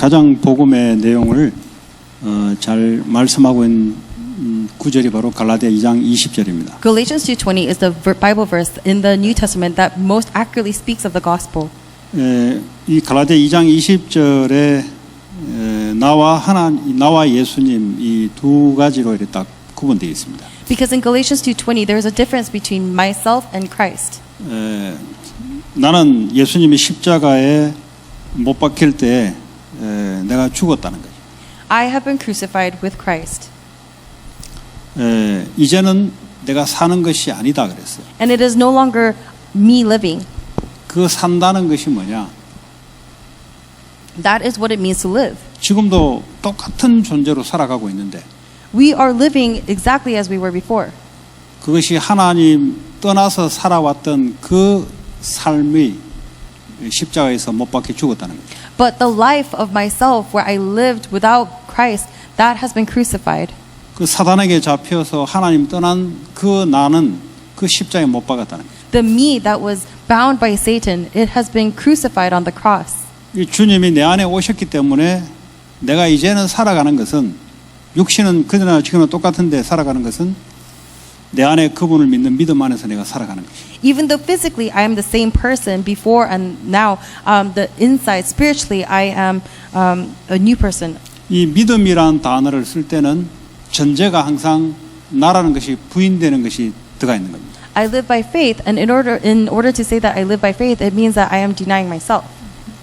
가정복음의 내용을 잘 말씀하고 있는 구절이 바로 갈라디아 2장 20절입니다. Galatians 2:20 is the Bible verse in the New Testament that most accurately speaks of the gospel. 이 갈라디아 2장 20절에 나와 예수님 이 두 가지로 이렇게 딱 구분되어 있습니다. Because in Galatians 2:20 there is a difference between myself and Christ. 나는 예수님이 십자가에 못 박힐 때 내가 죽었다는 거죠. I have been crucified with Christ. 이제는 내가 사는 것이 아니다 그랬어요. And it is no longer me living. 그 산다는 것이 뭐냐? That is what it means to live. 지금도 똑같은 존재로 살아가고 있는데 We are living exactly as we were before. 그것이 하나님 떠나서 살아왔던 그 삶의 십자가에서 못 박혀 죽었다는 거죠. But the life of myself where I lived without Christ, that has been crucified. 그 사단에게 잡혀서 하나님 떠난 그 나는 그 십자가에 못 박았다는 거죠. The me that was bound by Satan, it has been crucified on the cross. 이 주님이 내 안에 오셨기 때문에 내가 이제는 살아가는 것은 육신은 그러나 지금은 똑같은데 살아가는 것은 내 안에 그분을 믿는 믿음 안에서 내가 살아가는 것이죠. Even though physically I am the same person before and now, the inside spiritually I am a new person. 이 믿음이라는 단어를 쓸 때는 전제가 항상 나라는 것이 부인되는 것이 들어가 있는 겁니다. I live by faith, and in order to say that I live by faith, it means that I am denying myself.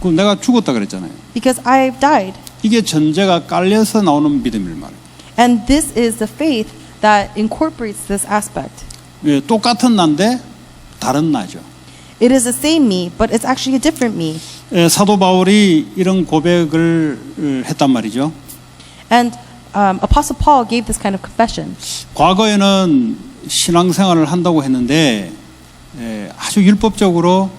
그 내가 죽었다 그랬잖아요. Because I've died. 이게 전제가 깔려서 나오는 믿음일 말이에요. And this is the faith that incorporates this aspect. 예, 똑같은 나인데 다른 나죠. It is the same me, but it's actually a different me. 예, 사도 바울이 이런 고백을 했단 말이죠. And Apostle Paul gave this kind of confession. 과거에는 신앙생활을 한다고 했는데 아주 율법적으로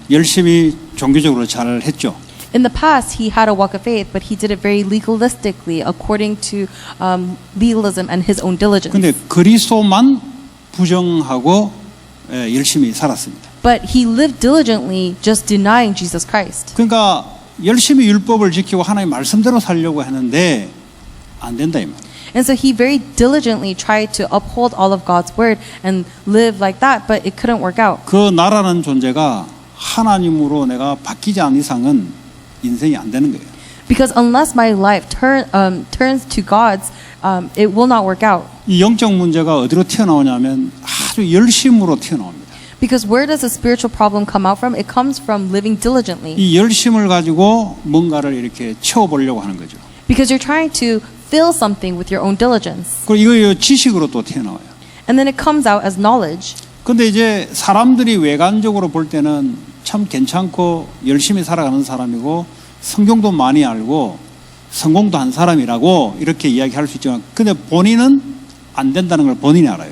열심히 종교적으로 잘 했죠. In the past, he had a walk of faith, but he did it very legalistically, according to legalism and his own diligence. 근데 그리스도만 부정하고 열심히 살았습니다. But he lived diligently, just denying Jesus Christ. 그러니까 열심히 율법을 지키고 하나님 말씀대로 살려고 하는데 안 된다 이 말이에요. And so he very diligently tried to uphold all of God's word and live like that, but it couldn't work out. 그 나라는 존재가 하나님으로 내가 바뀌지 않은 이상은 인생이 안 되는 거예요. Because unless my life turns to God's, it will not work out. 이 영적 문제가 어디로 튀어나오냐면 아주 열심으로 튀어나옵니다. Because where does the spiritual problem come out from? It comes from living diligently. 이 열심을 가지고 뭔가를 이렇게 채워보려고 하는 거죠. Because you're trying to fill something with your own diligence. 그리고 이거 지식으로 또 튀어나와요. And then it comes out as knowledge. 근데 이제 사람들이 외관적으로 볼 때는 참 괜찮고 열심히 살아가는 사람이고 성경도 많이 알고 성공도 한 사람이라고 이렇게 이야기할 수 있지만 근데 본인은 안 된다는 걸 본인이 알아요.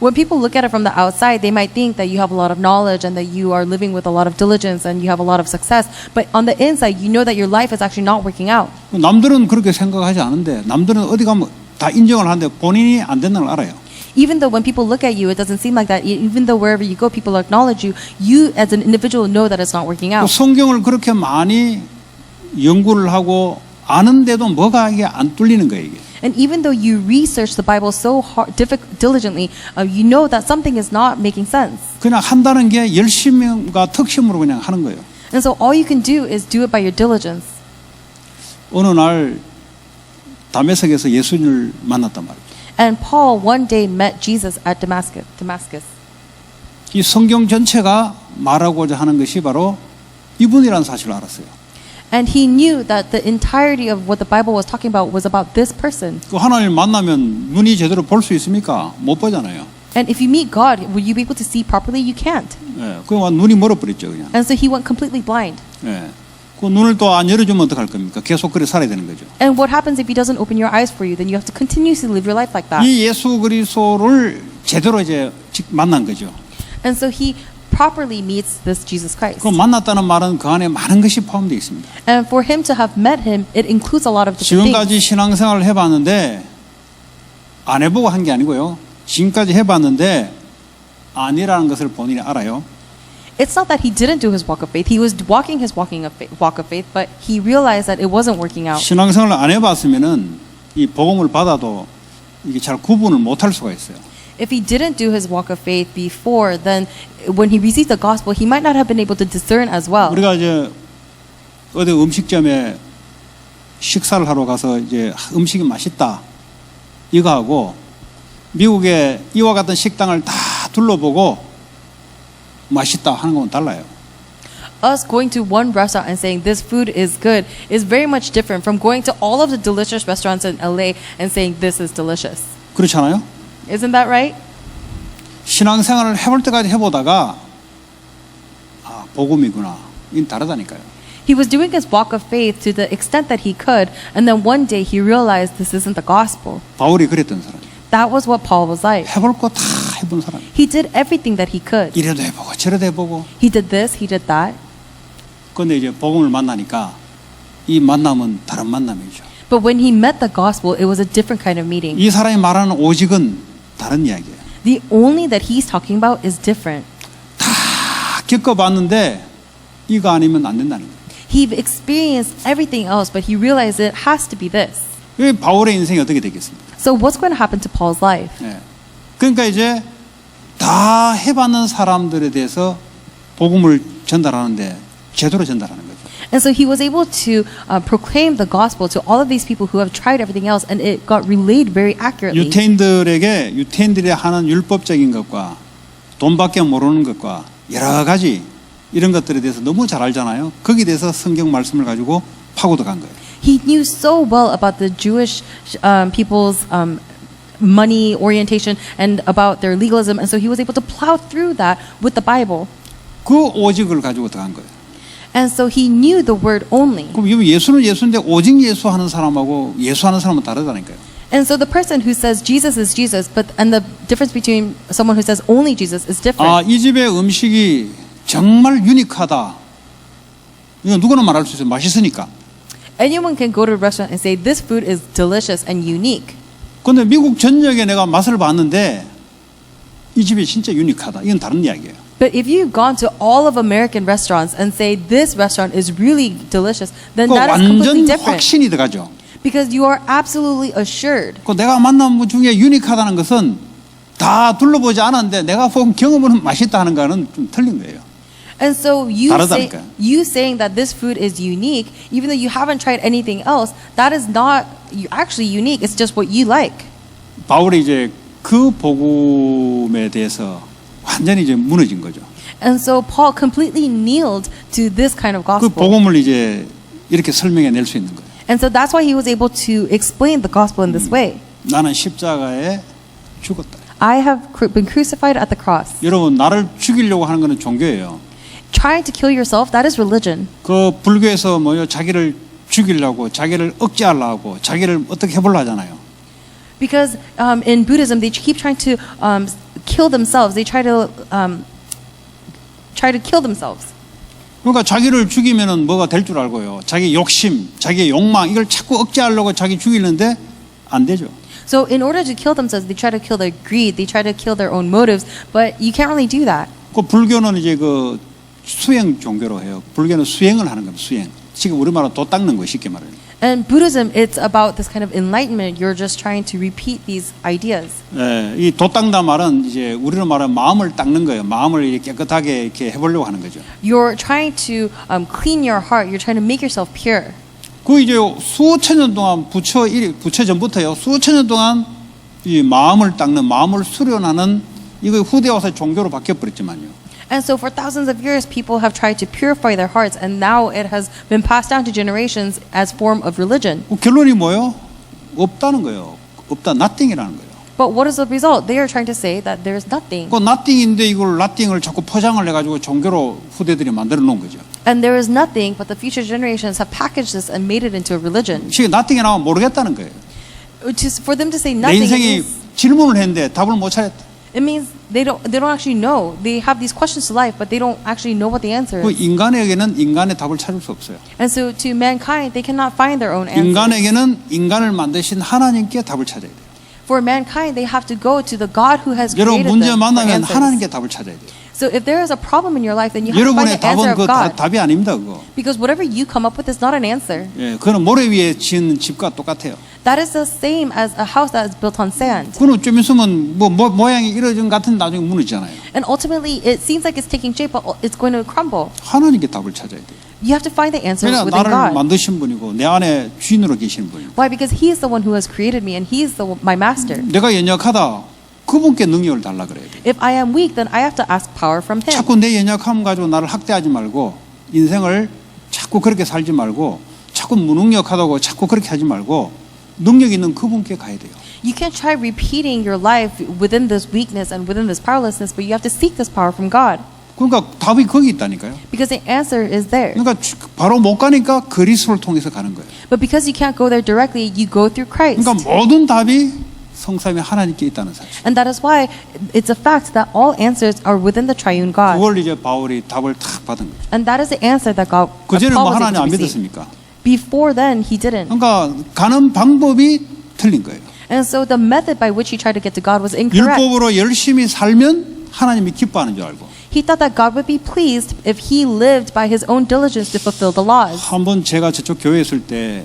When people look at it from the outside, they might think that you have a lot of knowledge and that you are living with a lot of diligence and you have a lot of success. But on the inside, you know that your life is actually not working out. 남들은 그렇게 생각하지 않은데 남들은 어디 가면 다 인정을 하는데 본인이 안 된다는 걸 알아요. Even though when people look at you, it doesn't seem like that. Even though wherever you go, people acknowledge you. You as an individual know that it's not working out. 성경을 그렇게 많이 연구를 하고 아는데도 뭐가 이게 안 뚫리는 거예요. 이게. And even though you research the Bible so diligently, you know that something is not making sense. 그냥 한다는 게 열심과 특심으로 그냥 하는 거예요. And so all you can do is do it by your diligence. 어느 날 다메섹에서 예수님을 만났단 말이에요. And Paul one day met Jesus at Damascus. 이 성경 전체가 말하고자 하는 것이 바로 이분이라는 사실을 알았어요. And he knew that the entirety of what the Bible was talking about was about this person. 그 하나님을 만나면 눈이 제대로 볼 수 있습니까? 못 보잖아요. And if you meet God, will you be able to see properly? You can't. 예, 그 눈이 멀어버렸죠 그냥. And so he went completely blind. 예, 그 눈을 또 안 열어주면 어떡할 겁니까? 계속 그래 살아야 되는 거죠. And what happens if he doesn't open your eyes for you? Then you have to continuously live your life like that. 이 예수 그리스도를 제대로 이제 만난 거죠. And so he properly meets this Jesus Christ. 그 만났다는 말은 그 안에 많은 것이 포함되어 있습니다. And for him to have met him, it includes a lot of different 지금까지 things. 신앙생활을 해봤는데 안 해보고 한 게 아니고요. 지금까지 해봤는데 아니라는 것을 본인이 알아요. It's not that he didn't do his walk of faith. He was walking his walk of faith, but he realized that it wasn't working out. 신앙생활을 안 해봤으면은 이 복음을 받아도 이게 잘 구분을 못할 수가 있어요. If he didn't do his walk of faith before, then when he received the gospel, he might not have been able to discern as well. 우리가 이제 어디 음식점에 식사를 하러 가서 이제 음식이 맛있다 이거 하고 미국의 이와 같은 식당을 다 둘러보고 맛있다 하는 건 달라요. Us going to one restaurant and saying this food is good is very much different from going to all of the delicious restaurants in LA and saying this is delicious. 그렇잖아요. Isn't that right? 신앙생활을 해볼 때까지 해보다가 아 복음이구나 이건 다르다니까요. He was doing his walk of faith to the extent that he could, and then one day he realized this isn't the gospel. 바울이 그랬던 사람. That was what Paul was like. 해볼 거 다 해본 사람. He did everything that he could. 이래도 해보고 저래도 해보고. He did this, he did that. 그런데 이제 복음을 만나니까 이 만남은 다른 만남이죠. But when he met the gospel, it was a different kind of meeting. 이 사람이 말하는 오직은 다른 이야기예요. The only that he's talking about is different. 다 겪어봤는데 이거 아니면 안 된다는 거예요. He experienced everything else, but he realized it has to be this. 이 바울의 인생이 어떻게 되겠습니까? So what's going to happen to Paul's life? 예. 그러니까 이제 다 해봤는 사람들에 대해서 복음을 전달하는데 제대로 전달하는 거죠. And so he was able to proclaim the gospel to all of these people who have tried everything else, and it got relayed very accurately. 유태인들이 하는 율법적인 것과 돈밖에 모르는 것과 여러 가지 이런 것들에 대해서 너무 잘 알잖아요. 거기에 대해서 성경 말씀을 가지고 파고들 간 거예요. He knew so well about the Jewish people's money orientation and about their legalism, and so he was able to plow through that with the Bible. 그 오직을 가지고 들어간 거예요. And so he knew the word only. 그럼 예수는 예수인데 오직 예수하는 사람하고 예수하는 사람은 다르다니까요. And so the person who says Jesus is Jesus, and the difference between someone who says only Jesus is different. 아, 이 집의 음식이 정말 유니크하다. 이거 누구나 말할 수 있어요. 맛있으니까. Anyone can go to a restaurant and say this food is delicious and unique. 그런데 미국 전역에 내가 맛을 봤는데 이 집이 진짜 유니크하다. 이건 다른 이야기예요. But if you've gone to all of American restaurants and say this restaurant is really delicious, then that is completely 완전 different. 확신이 들어가죠. Because you are absolutely assured. 그 내가 만난 분 중에 유니크하다는 것은 다 둘러보지 않았는데 내가 본 경험은 맛있다 하는 거는 좀 틀린 거예요. And so 다르다니까요. you saying that this food is unique, even though you haven't tried anything else, that is not actually unique. It's just what you like. 바울이 이제 그 복음에 대해서 완전히 이제 무너진 거죠. And so Paul completely kneeled to this kind of 그 gospel. 복음을 이제 이렇게 설명해 낼 수 있는 거예요. And so that's why he was able to explain the gospel in this way. 나는 십자가에 죽었다. I have been crucified at the cross. 여러분 나를 죽이려고 하는 것은 종교예요. Trying to kill yourself, that is religion. 그 불교에서 뭐요 자기를 죽이려고 자기를 억제하려고 자기를 어떻게 해보려 하잖아요. Because in Buddhism, they keep trying to kill themselves. They try to kill themselves. 그러니까 자기를 죽이면은 뭐가 될 줄 알고요. 자기 욕심, 자기 욕망 이걸 자꾸 억제하려고 자기 죽이는데 안 되죠. So in order to kill themselves, they try to kill their greed. They try to kill their own motives. But you can't really do that. 그 불교는 이제 그 수행 종교로 해요. 불교는 수행을 하는 겁니다. 수행. 지금 우리말로 도 닦는 거 쉽게 말해요. And Buddhism, it's about this kind of enlightenment. You're just trying to repeat these ideas. 예, 이 도 닦다 말은 이제 우리로 말하면 마음을 닦는 거예요. 마음을 이렇게 깨끗하게 이렇게 해보려고 하는 거죠. You're trying to clean your heart. You're trying to make yourself pure. 그 이제 수천 년 동안 부처 전부터요. 수천 년 동안 이 마음을 닦는 마음을 수련하는 이거 후대 와서 종교로 바뀌어 버렸지만요. And so for thousands of years, people have tried to purify their hearts, and now it has been passed down to generations as form of religion. 그 결론이 뭐예요? 없다는 거예요. 없다, nothing이라는 거예요. But what is the result? They are trying to say that there is nothing. 그 nothing인데 이걸 nothing을 자꾸 포장을 해가지고 종교로 후대들이 만들어 놓은 거죠. And there is nothing, but the future generations have packaged this and made it into a religion. 지금 nothing이 나오면 모르겠다는 거예요. For them to say 내 nothing, 인생이 질문을 했는데 답을 못 찾았다. it means they don't actually know. They have these questions to life, but they don't actually know what the answer 그 is. 인간에게는 인간의 답을 찾을 수 없어요. And so to mankind, they cannot find their own answer. 인간에게는 인간을 만드신 하나님께 답을 찾아야 돼요. For mankind, they have to go to the God who has 여러분 created 문제 them for 만나면 answers. 하나님께 답을 찾아야 돼요. So if there is a problem in your life, then you have to find 여러분의 the answer 답은 of 그 God. 답이 아닙니다. 그거. Because whatever you come up with is not an answer. 예, 그거는 모래 위에 지은 집과 똑같아요. That is the same as a house that is built on sand. 그거는 좀 있으면 모양이 이러진 같은 나중에 무너지잖아요. And ultimately, it seems like it's taking shape, but it's going to crumble. 하나님께 답을 찾아야 돼요. You have to find the answer 왜냐 within 나를 God. 만드신 분이고 내 안에 주인으로 계신 분이고 Why? Because He is the one who has created me, and He is my master. 내가 연약하다 그분께 능력을 달라 그래야 돼요. If I am weak, then I have to ask power from Him. 자꾸 내 연약함 가지고 나를 학대하지 말고 인생을 자꾸 그렇게 살지 말고 자꾸 무능력하다고 자꾸 그렇게 하지 말고 능력 있는 그분께 가야 돼요. You can't try repeating your life within this weakness and within this powerlessness, but you have to seek this power from God. 그러니까 답이 거기 있다니까요. Because the answer is there. 그러니까 바로 못 가니까 그리스도를 통해서 가는 거예요. But because you can't go there directly, you go through Christ. 그러니까 모든 답이 성삼위 하나님께 있다는 사실. And that is why it's a fact that all answers are within the triune God. 그걸 이제 바울이 답을 탁 받은 거죠. And that is the answer that God 그전에 Paul 뭐 was able 하나님 to 안 receive. 믿었습니까? Before then, he didn't. 그러니까 가는 방법이 틀린 거예요. And so the method by which he tried to get to God was incorrect. 율법으로 열심히 살면 하나님이 기뻐하는 줄 알고. He thought that God would be pleased if he lived by his own diligence to fulfill the laws. 한번 제가 저쪽 교회에 있을 때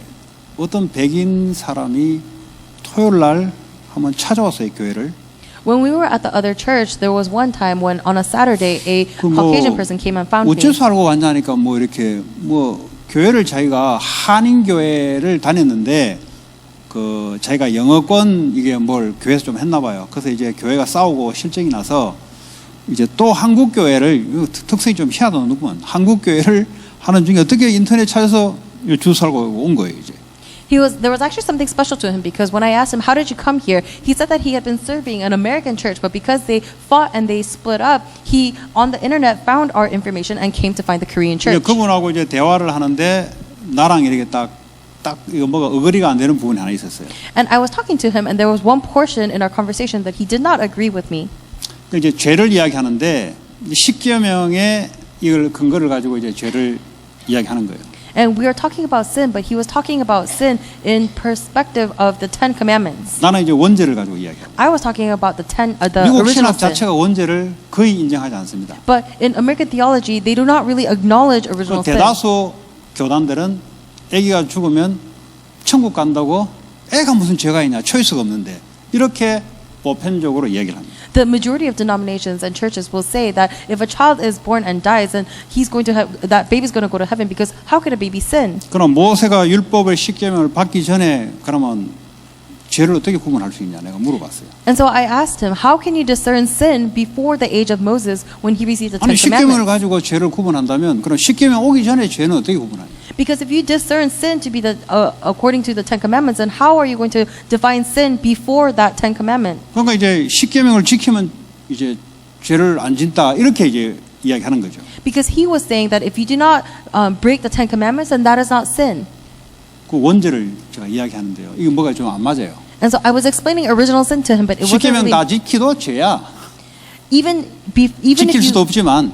어떤 백인 사람이 토요일 날 한번 찾아왔어요, 교회를. When we were at the other church, there was one time when on a Saturday a 그 Caucasian person came and found me. 어째서 알고 왔냐니까 뭐 이렇게 뭐 교회를 자기가 한인 교회를 다녔는데 그 자기가 영어권 이게 뭘 교회에서 좀 했나 봐요. 그래서 이제 교회가 싸우고 실정이 나서 이제 또 한국 교회를 특성이 좀 희한하더구만. 한국 교회를 하는 중에 어떻게 인터넷 찾아서 주 살고 온 거예요, 이제. There was actually something special to him because when I asked him, how did you come here? He said that he had been serving an American church, but because they fought and they split up, he, on the internet, found our information and came to find the Korean 이제 church. 그분하고 이제 대화를 하는데 나랑 이렇게 딱 이거 뭐가 어거리가 안 되는 부분이 하나 있었어요. And I was talking to him and there was one portion in our conversation that he did not agree with me. 이제 죄를 이야기하는데 10여 명의 이걸 근거를 가지고 이제 죄를 이야기하는 거예요. And we are talking about sin, but he was talking about sin in perspective of the Ten Commandments. 나는 이제 원죄를 가지고 이야기해요. I was talking about the 미국 original 신학 sin. 자체가 원죄를 거의 인정하지 않습니다. But in American theology, they do not really acknowledge original sin. 대다수 교단들은 아기가 죽으면 천국 간다고 애가 무슨 죄가 있냐 초이스가 없는데 이렇게 보편적으로 이야기를 합니다. The majority of denominations and churches will say that if a child is born and dies, then that baby's going to go to heaven because how could a baby sin? 그럼 모세가 율법의 10계명을 받기 전에 그러면 죄를 어떻게 구분할 수 있냐 내가 물어봤어요. And so I asked him, how can you discern sin before the age of Moses when he received the Ten 아니 10계명을 Commandments? 가지고 죄를 구분한다면 그럼 10계명 오기 전에 죄는 어떻게 구분하냐? Because if you discern sin to be according to the Ten Commandments, then how are you going to define sin before that Ten Commandment? 그러니까 이제 10계명을 지키면 이제 죄를 안 짓다 이렇게 이제 이야기하는 거죠. Because he was saying that if you do not break the Ten Commandments, then that is not sin. 그 원죄를 제가 이야기하는데요. 이게 뭐가 좀 안 맞아요. And so I was explaining original sin to him, but it wasn't 10계명 really 다 지키도 죄야. even if 지킬 수도 you, 없지만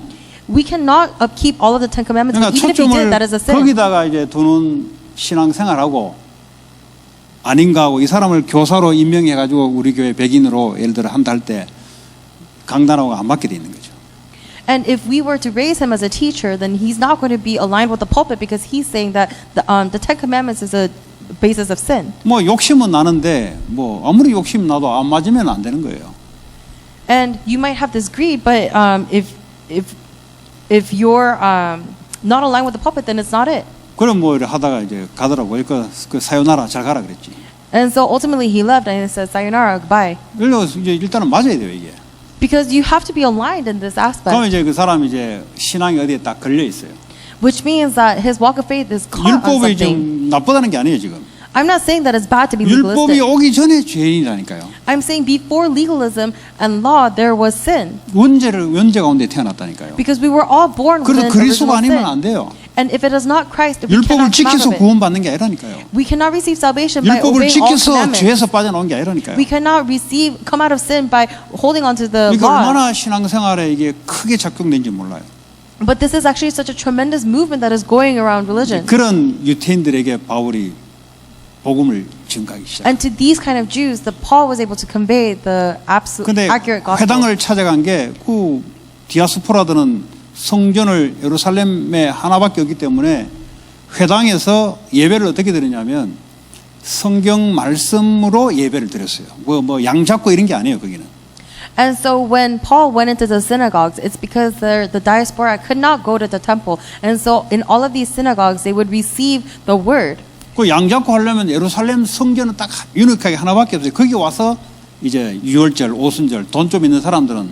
we cannot upkeep all of the Ten Commandments. 그러니까 But even if you 초점을 did, that is a sin. 거기다가 이제 두는 신앙생활하고 아닌가 하고 이 사람을 교사로 임명해 가지고 우리 교회 백인으로 예를 들어 한다 할 때 강단하고 안 맞게 돼 있는 거죠. And if we were to raise him as a teacher, then he's not going to be aligned with the pulpit because he's saying that the Ten Commandments is a basis of sin. 뭐 욕심은 나는데 뭐 아무리 욕심 나도 안 맞으면 안 되는 거예요. And you might have this greed, but if you're not aligned with the pulpit, then it's not it. 그럼 뭐 이렇게 하다가 이제 가더라고요. 그 사요나라 잘 가라 그랬지. And so ultimately he left and he said, sayonara, goodbye. 그래서 이제 일단은 맞아야 돼요 이게. Because you have to be aligned in this aspect. 그럼 이제 그 사람이 이제 신앙이 어디에 딱 걸려 있어요. Which means that his walk of faith is caught on 율법이 something. 좀 나쁘다는 게 아니에요 지금. I'm not saying that it's bad to be 율법이 legalistic. 오기 전에 죄인이라니까요. I'm saying before legalism and law, there was sin. 원죄 가운데 태어났다니까요. Because we were all born 그래서 within 그리스도가 original 아니면 sin. 안 돼요. And if it is not Christ, we 율법을 cannot come out 지켜서 of it. 구원받는 게 아니라니까요. We cannot receive salvation by 율법을 obeying all 지켜서 commandments. 죄에서 빠져나온 게 아니라니까요. We cannot come out of sin by holding on to the 그러니까 law. 얼마나 신앙생활에 이게 크게 작동된지 몰라요. But this is actually such a tremendous movement that is going around religion. 그런 유태인들에게 바울이 복음을 증가하기 시작. And to these kind of Jews, Paul was able to convey the absolute 근데 accurate gospel. 회당을 찾아간 게 그 디아스포라들은 성전을 예루살렘에 하나밖에 없기 때문에 회당에서 예배를 어떻게 드리냐면 성경 말씀으로 예배를 드렸어요. 뭐 양 잡고 이런 게 아니에요, 거기는. And so when Paul went into the synagogues, it's because the diaspora could not go to the temple. And so in all of these synagogues, they would receive the word. 그 양 잡고 하려면 예루살렘 성전은 딱 유니크하게 하나밖에 없어요. 거기 와서 이제 유월절, 오순절 돈 좀 있는 사람들은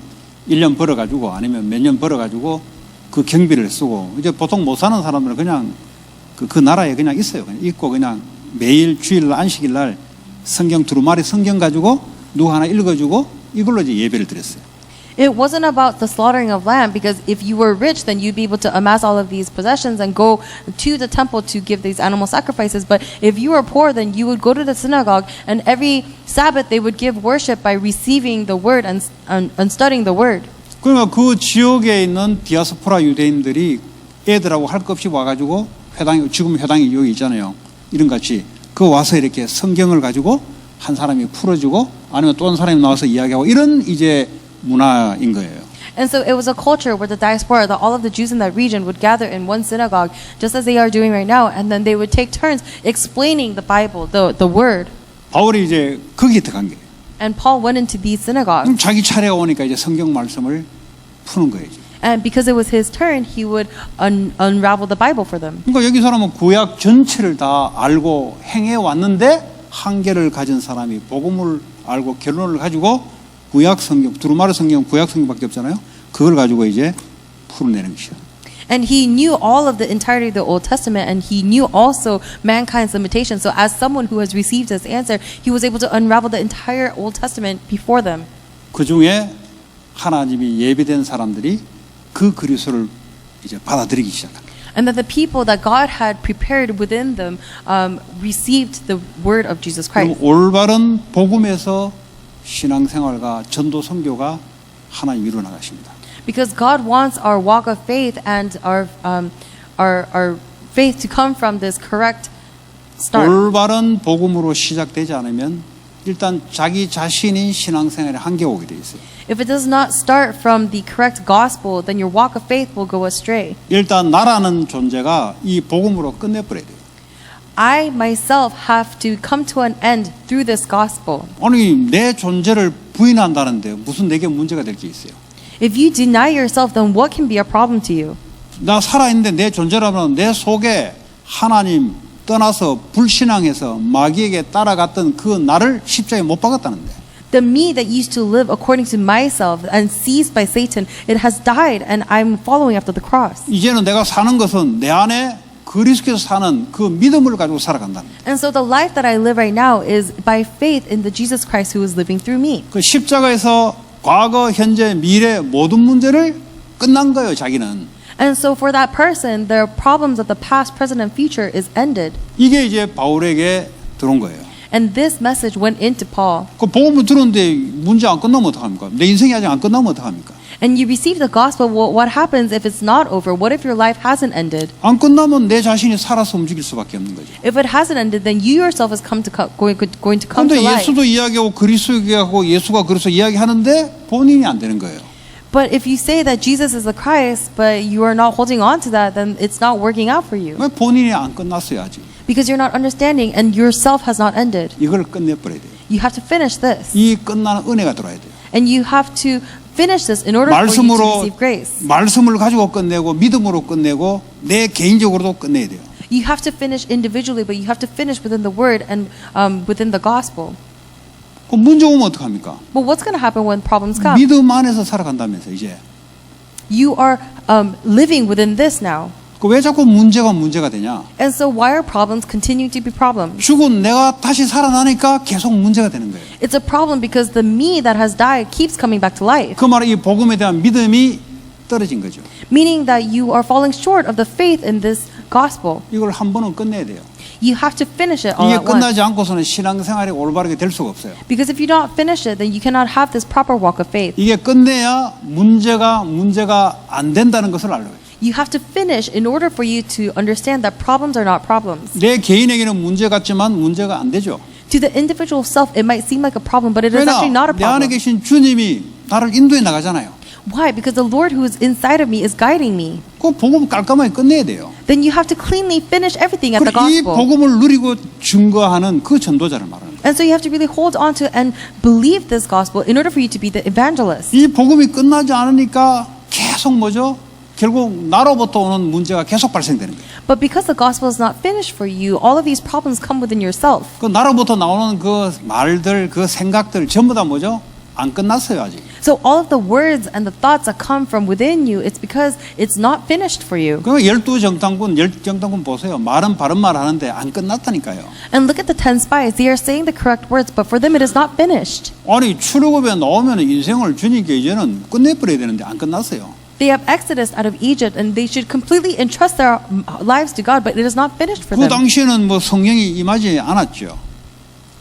1년 벌어가지고 아니면 몇 년 벌어가지고 그 경비를 쓰고 이제 보통 못 사는 사람들은 그냥 그 나라에 그냥 있어요. 그냥 있고 그냥 매일 주일날 안식일날 성경 두루마리 성경 가지고 누구 하나 읽어주고 이걸로 이제 예배를 드렸어요. It wasn't about the slaughtering of lamb, because if you were rich, then you'd be able to amass all of these possessions and go to the temple to give these animal sacrifices. But if you were poor, then you would go to the synagogue, and every Sabbath they would give worship by receiving the word and studying the word. 그러니까 그 지역에 있는 디아스포라 유대인들이 애들하고 할 것 없이 와가지고 지금 회당이 여기 있잖아요. 이런 같이 그 와서 이렇게 성경을 가지고 한 사람이 풀어주고 아니면 또 한 사람이 나와서 이야기하고 이런 이제 문화인 거예요. And so it was a culture where the diaspora, all of the Jews in that region would gather in one synagogue, just as they are doing right now, and then they would take turns explaining the Bible, the word. 바울이 이제 거기에 들어간 거예요. And Paul went into these synagogues. 그럼 자기 차례가 오니까 이제 성경 말씀을 푸는 거예요. And because it was his turn, he would unravel the Bible for them. 그러니까 여기 사람은 구약 전체를 다 알고 행해 왔는데 한계를 가진 사람이 복음을 알고 결론을 가지고 구약 성경, 두루마리 성경, 구약 성경밖에 없잖아요. 그걸 가지고 이제 풀어내는 것이요. And he knew all of the entirety of the Old Testament, and he knew also mankind's limitations. So as someone who has received his answer, he was able to unravel the entire Old Testament before them. 그 중에 하나님이 예비된 사람들이 그 그리스도를 이제 받아들이기 시작합니다. And that the people that God had prepared within them received the word of Jesus 그럼 Christ. 올바른 복음에서 신앙생활과 전도 선교가 하나님 이루어 나가십니다. Because God wants our walk of faith and our faith to come from this correct start. 올바른 복음으로 시작되지 않으면 일단 자기 자신이 신앙생활에 한계 오게 돼 있어요. If it does not start from the correct gospel, then your walk of faith will go astray. 일단 나라는 존재가 이 복음으로 끝내버려야 돼요. I myself have to come to an end through this gospel. 아니 내 존재를 부인한다는데 무슨 내게 문제가 될 게 있어요? If you deny yourself, then what can be a problem to you? 나 살아있는데 내 존재라면 내 속에 하나님 떠나서 불신앙해서 마귀에게 따라갔던 그 나를 십자가에 못 박았다는데. The me that used to live according to myself and seized by Satan, it has died, and I'm following after the cross. 이제는 내가 사는 것은 내 안에 그리스도께서 사는 그 믿음을 가지고 살아간다. And so the life that I live right now is by faith in the Jesus Christ who is living through me. 그 십자가에서 과거, 현재, 미래 모든 문제를 끝난 거예요, 자기는. And so for that person, the problems of the past, present, and future is ended. 이게 이제 바울에게 들어온 거예요. And this message went into Paul. 그 복음을 들었는데 문제 안 끝나면 어떡합니까? 내 인생이 아직 안 끝나면 어떡합니까? And you receive the gospel, what happens if it's not over? What if your life hasn't ended? 안 끝나면 내 자신이 살아서 움직일 수밖에 없는 거죠. If it hasn't ended, then you yourself is going to come to 그런데 life. 예수도 이야기하고 그리스도 이야기하고 예수가 그래서 이야기하는데 본인이 안 되는 거예요. But if you say that Jesus is the Christ, but you are not holding on to that, then it's not working out for you. 왜 본인이 안 끝났어요 아직? Because you're not understanding and yourself has not ended. 이걸 끝내버려야 돼요. You have to finish this. 이 끝나는 은혜가 들어야 돼요. And you have to finish this in order for you to 말씀으로 receive grace. 말씀을 가지고 끝내고 믿음으로 끝내고 내 개인적으로도 끝내야 돼요. You have to finish individually, but you have to finish within the word and within the gospel. 그 문제 오면 어떡합니까? But what's going to happen when problems come? 믿음 안에서 살아간다면서 이제. You are living within this now. 그 왜 자꾸 문제가 되냐? And so why are problems continuing to be problems? 죽은 내가 다시 살아나니까 계속 문제가 되는 거예요. It's a problem because the me that has died keeps coming back to life. 그 말은 이 복음에 대한 믿음이 떨어진 거죠. Meaning that you are falling short of the faith in this gospel. 이걸 한 번은 끝내야 돼요. You have to finish it all 이게 at once. 끝나지 않고서는 신앙생활이 올바르게 될 수가 없어요. Because if you don't finish it, then you cannot have this proper walk of faith. 이게 끝내야 문제가 안 된다는 것을 알아요. You have to finish in order for you to understand that problems are not problems. 내 개인에게는 문제 같지만 문제가 안 되죠. To the individual self, it might seem like a problem, but it is 왜냐? actually not a 내 안에 problem. 계신 주님이 나를 인도해 나가잖아요. Why? Because the Lord who is inside of me is guiding me. 그 복음 깔끔하게 끝내야 돼요. Then you have to cleanly finish everything at the 그리고 이 gospel. 복음을 누리고 증거하는 그 전도자를 말하는 거예요. And so you have to really hold on to and believe this gospel in order for you to be the evangelist. 이 복음이 끝나지 않으니까 계속 뭐죠? 결국 나로부터 오는 문제가 계속 발생되는 거예요. But because the gospel is not finished for you, all of these problems come within yourself. 그 나로부터 나오는 그 말들, 그 생각들 전부 다 뭐죠? 안 끝났어요 아직. So all of the words and the thoughts that come from within you, it's because it's not finished for you. 그 12정탐군 보세요. 말은 바른 말 하는데 안 끝났다니까요. And look at the 10 spies. They are saying the correct words, but for them it is not finished. 아니 출애굽에 나오면 인생을 주님께 이제는 끝내버려야 되는데 안 끝났어요. They have exodus out of Egypt and they should completely entrust their lives to God, but it is not finished for 그 them. 당시에는 뭐 성령이 임하지 않았죠.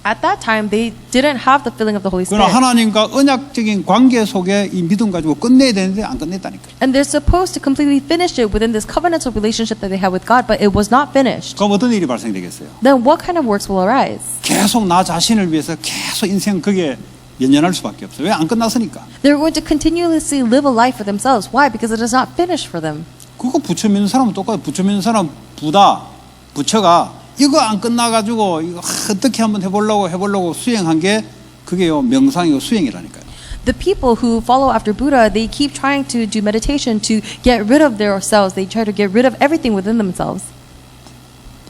At that time, they didn't have the filling of the Holy 그러나 Spirit. 하나님과 언약적인 관계 속에 이 믿음 가지고 끝내야 되는데 안 끝냈다니까요. And they're supposed to completely finish it within this covenantal relationship that they have with God, but it was not finished. 그럼 어떤 일이 발생되겠어요? Then what kind of works will arise? 계속 나 자신을 위해서 계속 인생 그게 연연할 수밖에 없어요. 왜 안 끝났으니까. They're going to continuously live a life for themselves. Why? Because it is not finished for them. 그거 부처 믿는 사람은 똑같아요. 부처 믿는 사람 부처가 이거 안 끝나가지고 이거 어떻게 한번 해보려고 수행한 게 그게요 명상이고 수행이라니까요. The people who follow after Buddha, they keep trying to do meditation to get rid of their selves. They try to get rid of everything within themselves.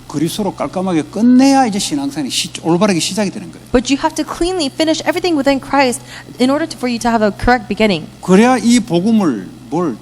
그리스도로 깔끔하게 끝내야 이제 신앙생활이 올바르게 시작이 되는 거예요. But you have to cleanly finish everything within Christ in order for you to have a correct beginning. 그래야 이 복음을 뭘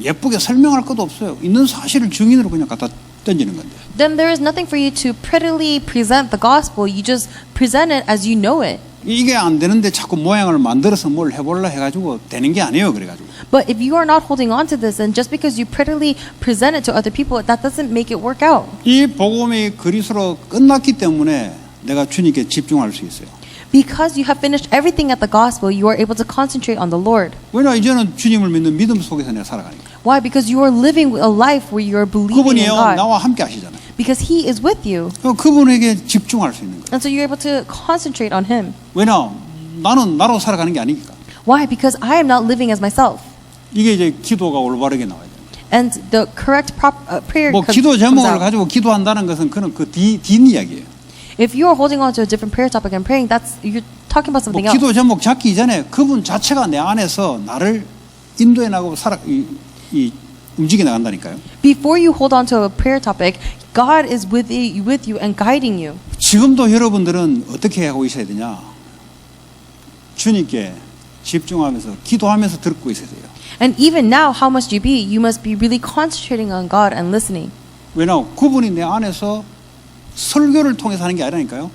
예쁘게 설명할 것도 없어요. 있는 사실을 증인으로 그냥 갖다 던지는 건데. Then there is nothing for you to prettily present the gospel. You just present it as you know it. 이게 안 되는데 자꾸 모양을 만들어서 뭘 해볼라 해가지고 되는 게 아니에요. 그래가지고. But if you are not holding on to this, and just because you prettily present it to other people, that doesn't make it work out. 이 복음이 그리스도로 끝났기 때문에 내가 주님께 집중할 수 있어요. Because you have finished everything at the gospel, you are able to concentrate on the Lord. 왜냐 이제는 주님을 믿는 믿음 속에서 내가 살아가니까. Why? Because you are living a life where you are believing in 그분이요 God. 나와 함께 하시잖아요. Because He is with you. 그분에게 집중할 수 있는 거예요. And so you're able to concentrate on Him. 왜냐 나는 나로 살아가는 게 아니니까. Why? Because I am not living as myself. 이게 이제 기도가 올바르게 나와야 돼요. And the correct prayer 뭐 comes 기도 제목을 out. 가지고 기도한다는 것은 그런 그 뒷이야기예요. If you are holding on to a different prayer topic and praying, you're talking about 뭐 something else. 기도 제목 잡기 이전에 그분 자체가 내 안에서 나를 인도해 나가고 움직여 나간다니까요. Before you hold on to a prayer topic, God is with you and guiding you. 지금도 여러분들은 어떻게 하고 있어야 되냐? 주님께 집중하면서 기도하면서 듣고 있어야 돼요. And even now, how must you be? You must be really concentrating on God and listening. 왜냐 그분이 내 안에서 설교를 통해서 하는 게 아니라니까요.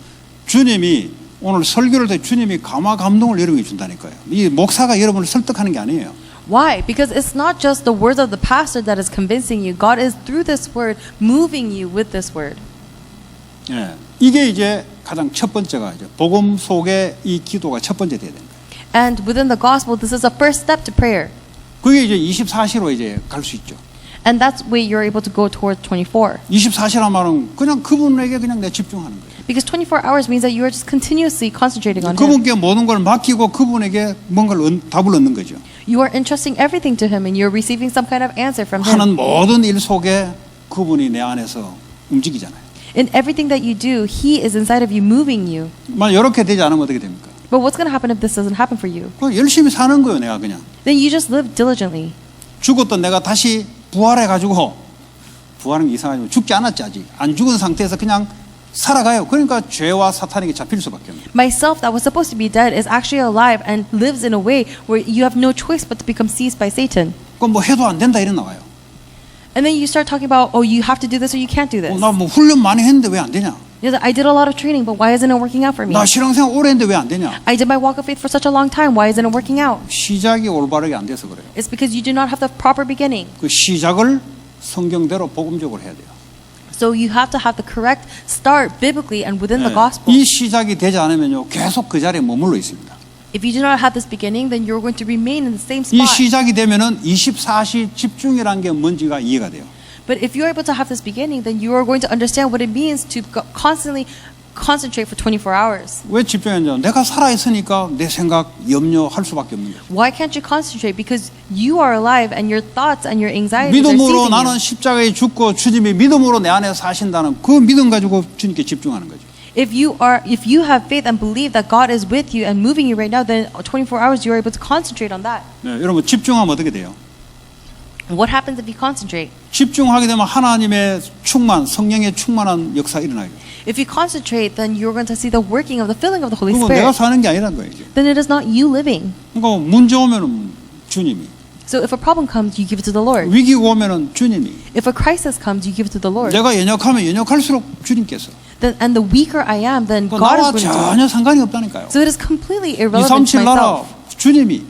주님이 오늘 설교를 때 주님이 감화 감동을 여러분에게 준다니까요. 이 목사가 여러분을 설득하는 게 아니에요. Why? Because it's not just the words of the pastor that is convincing you. God is through this word moving you with this word. 예, 이게 이제 가장 첫 번째가 이제 복음 속에 이 기도가 첫 번째 돼야 됩니다. And within the gospel, this is a first step to prayer. 그게 이제 24시로 이제 갈 수 있죠. And that's where you're able to go towards 24. 24시란 말은 그냥 그분에게 그냥 내 집중하는 거예요. Because 24 hours means that you are just continuously concentrating on Him. 그분께 모든 걸 맡기고 그분에게 뭔가를 답을 얻는 거죠. You are entrusting everything to Him and you're receiving some kind of answer from Him. 하는 모든 일 속에 그분이 내 안에서 움직이잖아요. In everything that you do, He is inside of you, moving you. 만약 이렇게 되지 않으면 어떻게 됩니까? But what's going to happen if this doesn't happen for you? 그 열심히 사는 거예요, 내가 그냥. Then you just live diligently. 죽었던 내가 다시 부활해가지고 부활은 이상하지만 죽지 않았지 아직. 안 죽은 상태에서 그냥 살아가요. 그러니까 죄와 사탄에게 잡힐 수밖에 없는. Myself that was supposed to be dead is actually alive and lives in a way where you have no choice but to become seized by Satan. 그럼 뭐 해도 안 된다 이런 나와요. And then you start talking about, oh, you have to do this or you can't do this. 나 뭐 훈련 많이 했는데 왜 안 되냐? I did a lot of training, but why isn't it working out for me? 나 신앙생활 오래 했는데 왜 안 되냐? I did my walk of faith for such a long time. Why isn't it working out? 시작이 올바르게 안 돼서 그래요. It's because you do not have the proper beginning. 그 시작을 성경대로 복음적으로 해야 돼요. So you have to have the correct start biblically and within the gospel. 이 시작이 되지 않으면요 계속 그 자리에 머물러 있습니다. If you do not have this beginning, then you're going to remain in the same 이 spot. 시작이 되면은 24시 집중이라는 게 뭔지가 이해가 돼요. But if you're able to have this beginning, then you are going to understand what it means to constantly concentrate for 24 hours? 왜 집중했냐? 내가 살아있으니까 내 생각, 염려할 수밖에 없는 거죠. Why can't you concentrate? Because you are alive and your thoughts and your anxieties are 믿음으로 seizing 나는 you. 십자가에 죽고 주님이 믿음으로 내 안에 사신다는 그 믿음 가지고 주님께 집중하는 거죠. If you have faith and believe that God is with you and moving you right now, then 24 hours you are able to concentrate on that. 네, 여러분 집중하면 어떻게 돼요? What happens if you concentrate? 집중하게 되면 하나님의 충만, 성령의 충만한 역사가 일어나요. If you concentrate, then you're going to see the working of the filling of the Holy 그리고 내가 Spirit. 사는 게 아니란 거예요. 이제. Then it is not you living. 그러니까 문제 오면은 주님이, So if a problem comes, you give it to the Lord. 위기가 오면은 주님이, If a crisis comes, you give it to the Lord. 내가 연약하면 연약할수록 주님께서. Then, and the weaker I am, then 그 God is 나와 going to do it. 전혀 상관이 없다니까요. So it is completely irrelevant to 237 나라 myself. 주님이,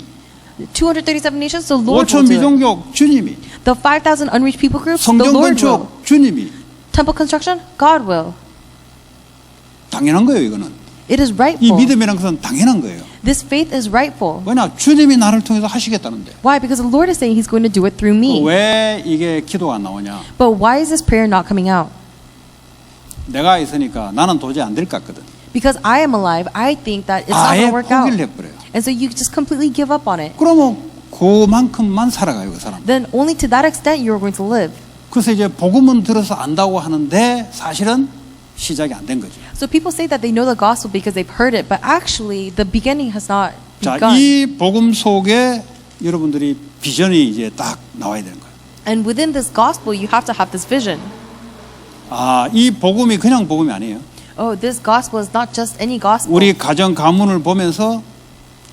237 nations, the Lord will 5천 do it. 미종족 주님이, The 5,000 unreached people groups, the 성전 Lord will. 건축 주님이. Temple construction, God will. 당연한 거예요. 이거는 It is 이 rightful. 믿음이라는 것은 당연한 거예요. This faith is rightful. 왜냐 주님이 나를 통해서 하시겠다는데. Why? Because the Lord is saying He's going to do it through me. 왜 이게 기도가 안 나오냐? But why is this prayer not coming out? 내가 있으니까 나는 도저히 안 될 것 같거든. Because I am alive, I think that it's not 아예 going to work out. 포기를 해버려요. And so you just completely give up on it. 그러면 그만큼만 살아가요, 그 사람. Then only to that extent you're going to live. 그래서 이제 복음은 들어서 안다고 하는데 사실은 시작이 안 된 거죠. So people say that they know the gospel because they've heard it, but actually the beginning has not 자, begun. 이 복음 속에 여러분들이 비전이 이제 딱 나와야 되는 거예요. And within this gospel, you have to have this vision. 아, 이 복음이 그냥 복음이 아니에요. Oh, this gospel is not just any gospel. 우리 가정 가문을 보면서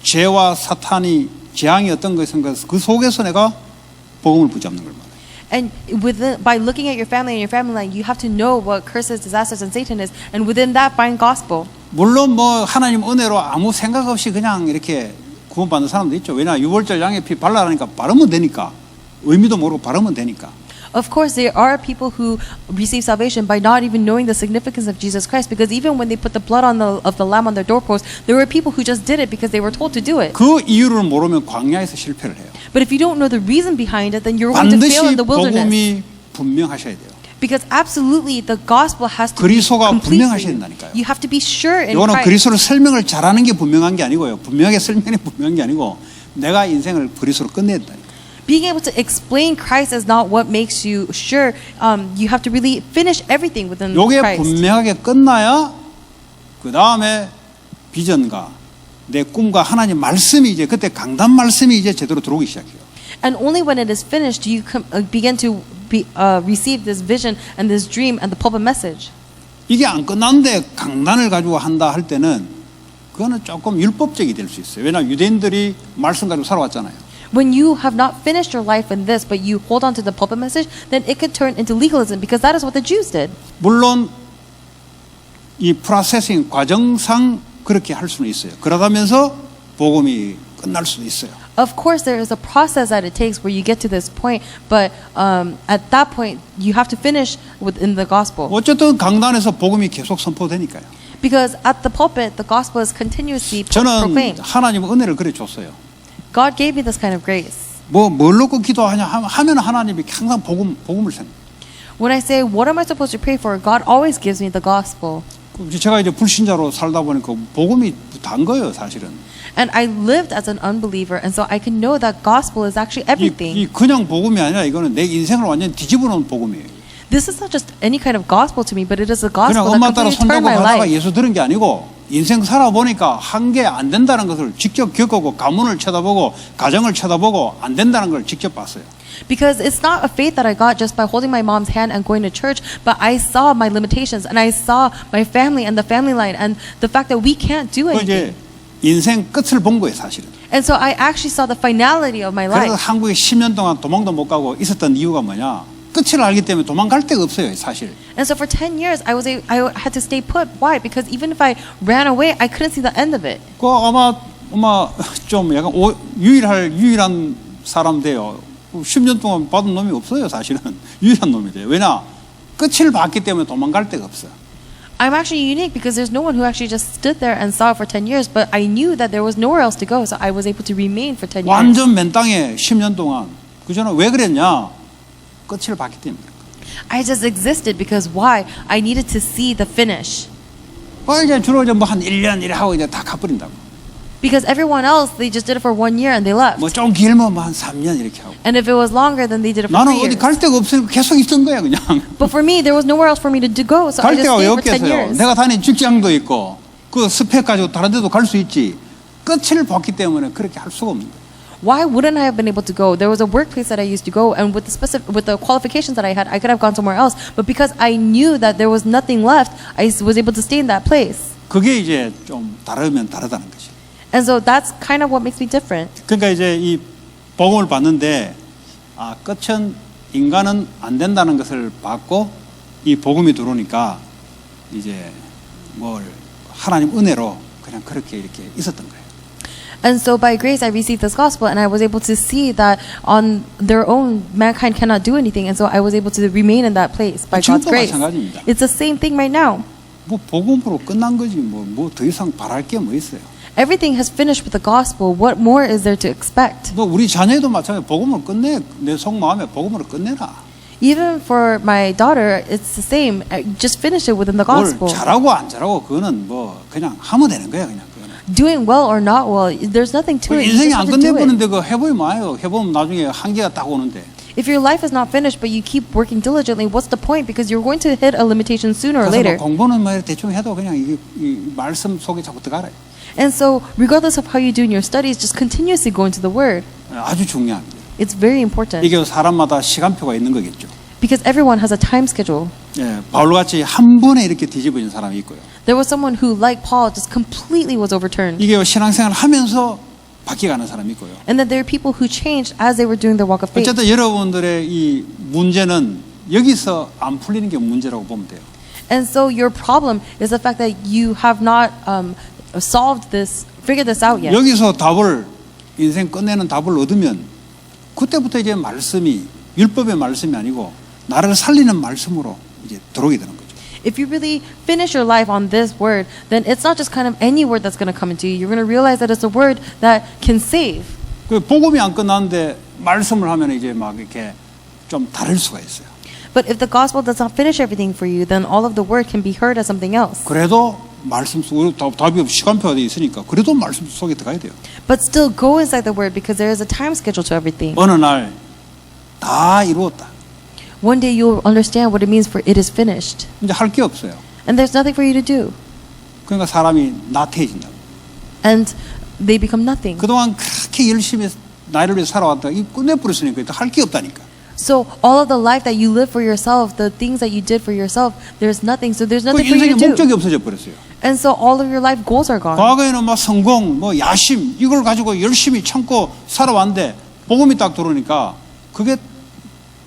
죄와 사탄이 재앙이 어떤 것인 그 속에서 내가 복음을 붙잡는 걸 말해요. And by looking at your family and your family line, you have to know what curses, disasters, and Satan is. And within that, find gospel. 물론 뭐 하나님 은혜로 아무 생각 없이 그냥 이렇게 구원받는 사람도 있죠. 왜냐 유월절 양의 피 발라라니까 바르면 되니까 의미도 모르고 바르면 되니까. Of course, there are people who receive salvation by not even knowing the significance of Jesus Christ, because even when they put the blood of the lamb on their doorpost, there were people who just did it because they were told to do it. 그 이유를 모르면 광야에서 실패를 해요. But if you don't know the reason behind it, then you're going to fail 반드시 in the wilderness. 복음이 분명하셔야 돼요. Because absolutely, the gospel has to be 그리스도가 complete for 분명하셔야 you. 된다니까요. You have to be sure in 이거는 Christ. 그리스도를 설명을 잘하는 게 분명한 게 아니고요. 분명하게 설명이 분명한 게 아니고 내가 인생을 그리스도로 끝내야 된다니까요. Being able to explain Christ is not what makes you sure. You have to really finish everything within 요게 Christ. 분명하게 끝나야 그 다음에 비전과 내 꿈과 하나님 말씀이 이제 그때 강단 말씀이 이제 제대로 들어오기 시작해요. And only when it is finished do you begin to receive this vision and this dream and the pulpit message. 이게 안 끝났는데 강단을 가지고 한다 할 때는 그거는 조금 율법적이 될 수 있어요. 왜냐하면 유대인들이 말씀 가지고 살아왔잖아요. When you have not finished your life in this, but you hold on to the pulpit message, then it could turn into legalism, because that is what the Jews did. 물론 이 프로세싱 과정상 그렇게 할 수는 있어요. 그러다면서 복음이 끝날 수도 있어요. Of course, there is a process that it takes where you get to this point, but at that point, you have to finish within the gospel. 어쨌든 강단에서 복음이 계속 선포되니까요. Because at the pulpit, the gospel is continuously 저는 proclaimed. 하나님은 은혜를 그래 줬어요. God gave me this kind of grace. 뭘 놓고 기도하냐 하면 하나님이 항상 복음을 생. When I say, what am I supposed to pray for? God always gives me the gospel. 제가 이제 불신자로 살다 보니까 복음이 단 거예요, 사실은. And I lived as an unbeliever, and so I can know that gospel is actually everything. 이 그냥 복음이 아니라 이거는 내 인생을 완전히 뒤집어 놓은 복음이에요. This is not just any kind of gospel to me, but it is a 그냥 gospel that 엄마 따라 completely 손잡고 turned my 가다가 life. 예수 들은 게 아니고 인생 살아보니까 한 게 안 된다는 것을 직접 겪고 가문을 쳐다보고 가정을 쳐다보고 안 된다는 걸 직접 봤어요. Because it's not a faith that I got just by holding my mom's hand and going to church, but I saw my limitations and I saw my family and the family line and the fact that we can't do 이제 anything. 인생 끝을 본 거예요, 사실은. And so I actually saw the finality of my 그래서 life. 한국에 10년 동안 도망도 못 가고 있었던 이유가 뭐냐? 끝을 알기 때문에 도망갈 데가 없어요, 사실. And so for 10 years, I had to stay put. Why? Because even if I ran away, I couldn't see the end of it. 그 아마 좀 약간 유일한 사람 돼요. 10년 동안 받은 놈이 없어요, 사실은. 유일한 놈이 돼요. 왜냐? 끝을 봤기 때문에 도망갈 데가 없어요. I'm actually unique because there's no one who actually just stood there and saw it for 10 years, but I knew that there was nowhere else to go, so I was able to remain for 10 years. 완전 맨 땅에 10년 동안. 그저는 왜 그랬냐? 끝을 봤기 때문에. I just existed because why? I needed to see the finish. 이제 주로 이제 뭐 한 1년 이래 하고 이제 다 가버린다고. Because everyone else, they just did it for 1 year and they left. 뭐 좀 길면 뭐 한 3년 이렇게 하고. And if it was longer, then they did it for 나는 3 어디 years. 갈 데가 없으니까 계속 있던 거야 그냥. But for me, there was nowhere else for me to go, so I 갈 just 데가 왜 stayed for 10 없겠어요. years. 내가 다닌 직장도 있고 그 스펙 가지고 다른 데도 갈 수 있지. 끝을 봤기 때문에 그렇게 할 수가 없는 거예요. Why wouldn't I have been able to go? There was a workplace that I used to go, and with the qualifications that I had, I could have gone somewhere else. But because I knew that there was nothing left, I was able to stay in that place. 그게 이제 좀 다르면 다르다는 거죠. And so that's kind of what makes me different. 그러니까 이제 이 복음을 받는데 끝은 인간은 안 된다는 것을 받고 이 복음이 들어오니까 이제 뭘 하나님 은혜로 그냥 그렇게 이렇게 있었던 거예요. And so by grace I received this gospel, and I was able to see that on their own mankind cannot do anything, and so I was able to remain in that place by God's 지금도 grace. 마찬가지입니다. It's the same thing right now. 뭐 복음으로 끝난 거지 뭐 더 이상 바랄 게 뭐 있어요. Everything has finished with the gospel. What more is there to expect? 뭐 우리 자녀도 마찬가지. 복음을 끝내 내 속마음에 복음으로 끝내라. Even for my daughter, it's the same. Just finish it within the 뭘 gospel. 잘하고 안 잘하고 그거는 뭐 그냥 하면 되는 거야 그냥. Doing well or not well, there's nothing to it. You 인생이 just 안 have to do it. 끝내보는데 그 해보면 뭐예요? 해보면 나중에 한계가 딱 오는데. If your life is not finished, but you keep working diligently, what's the point? Because you're going to hit a limitation sooner or 그래서 later. 뭐 공부는 뭐 대충 해도 그냥 이 말씀 속에 자꾸 들어가라. And so, regardless of how you do in your studies, just continuously go into the Word. 아주 중요합니다. It's very important. 이게 사람마다 시간표가 있는 거겠죠. Because everyone has a time schedule. 예, 바울같이 한 번에 이렇게 뒤집어진 사람이 있고요. There was someone who, like Paul, just completely was overturned. 이게 신앙생활 하면서 바뀌어가는 사람이 있고요. And then there are people who changed as they were doing their walk of faith. 어쨌든 여러분들의 이 문제는 여기서 안 풀리는 게 문제라고 보면 돼요. And so your problem is the fact that you have not figured this out yet. 여기서 답을 인생 끝내는 답을 얻으면 그때부터 이제 말씀이 율법의 말씀이 아니고 나를 살리는 말씀으로 이제 들어오게 되는 거죠. If you really finish your life on this word, then it's not just kind of any word that's going to come into you. You're going to realize that it's a word that can save. 그 복음이 안 끝났는데 말씀을 하면 이제 막 이렇게 좀 다를 수가 있어요. But if the gospel does not finish everything for you, then all of the word can be heard as something else. 그래도 말씀 속에 답이 시간표가 돼 있으니까 그래도 말씀 속에 들어가야 돼요. But still go inside the word because there is a time schedule to everything. 어느 날 다 이루었다. One day you'll understand what it means for it is finished. 이제 할 게 없어요. And there's nothing for you to do. 그러니까 사람이 나태해진다고. And they become nothing. 그동안 그렇게 열심히 나를 위해 살아왔다. 이 끝내버렸으니까 할 게 없다니까. So all of the life that you live for yourself, the things that you did for yourself, there's nothing. So there's 그 nothing for you 인생의 to do. 목적이 없어져 버렸어요. And so all of your life goals are gone. 과거에는 막 성공, 뭐 야심 이걸 가지고 열심히 참고 살아왔는데 복음이 딱 들어오니까 그게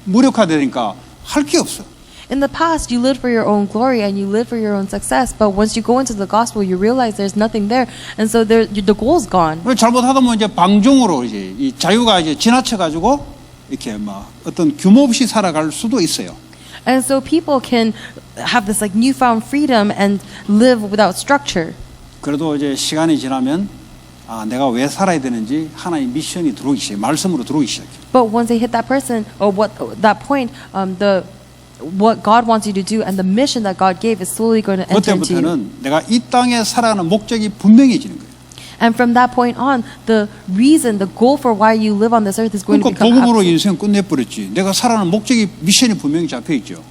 무력화되니까 할 게 없어. In the past, you lived for your own glory and you lived for your own success. But once you go into the gospel, you realize there's nothing there, and so the goal's gone. 잘못하다 보면 이제 방종으로 이제 이 자유가 이제 지나쳐 가지고 이렇게 막 어떤 규모 없이 살아갈 수도 있어요. And so people can have this like newfound freedom and live without structure. 그래도 이제 시간이 지나면 내가 왜 살아야 되는지 하나의 미션이 들어오기 시작해. 말씀으로 들어오기 시작해. But once they hit that person or that point, what God wants you to do and the mission that God gave is slowly going to enter into you. 그때부터는 내가 이 땅에 살아가는 목적이 분명해지는 거예요. And from that point on, the reason, the goal for why you live on this earth is going to 그러니까 become 복음으로 absolute. 인생 끝내버렸지. 내가 살아가는 목적이 미션이 분명히 잡혀 있죠.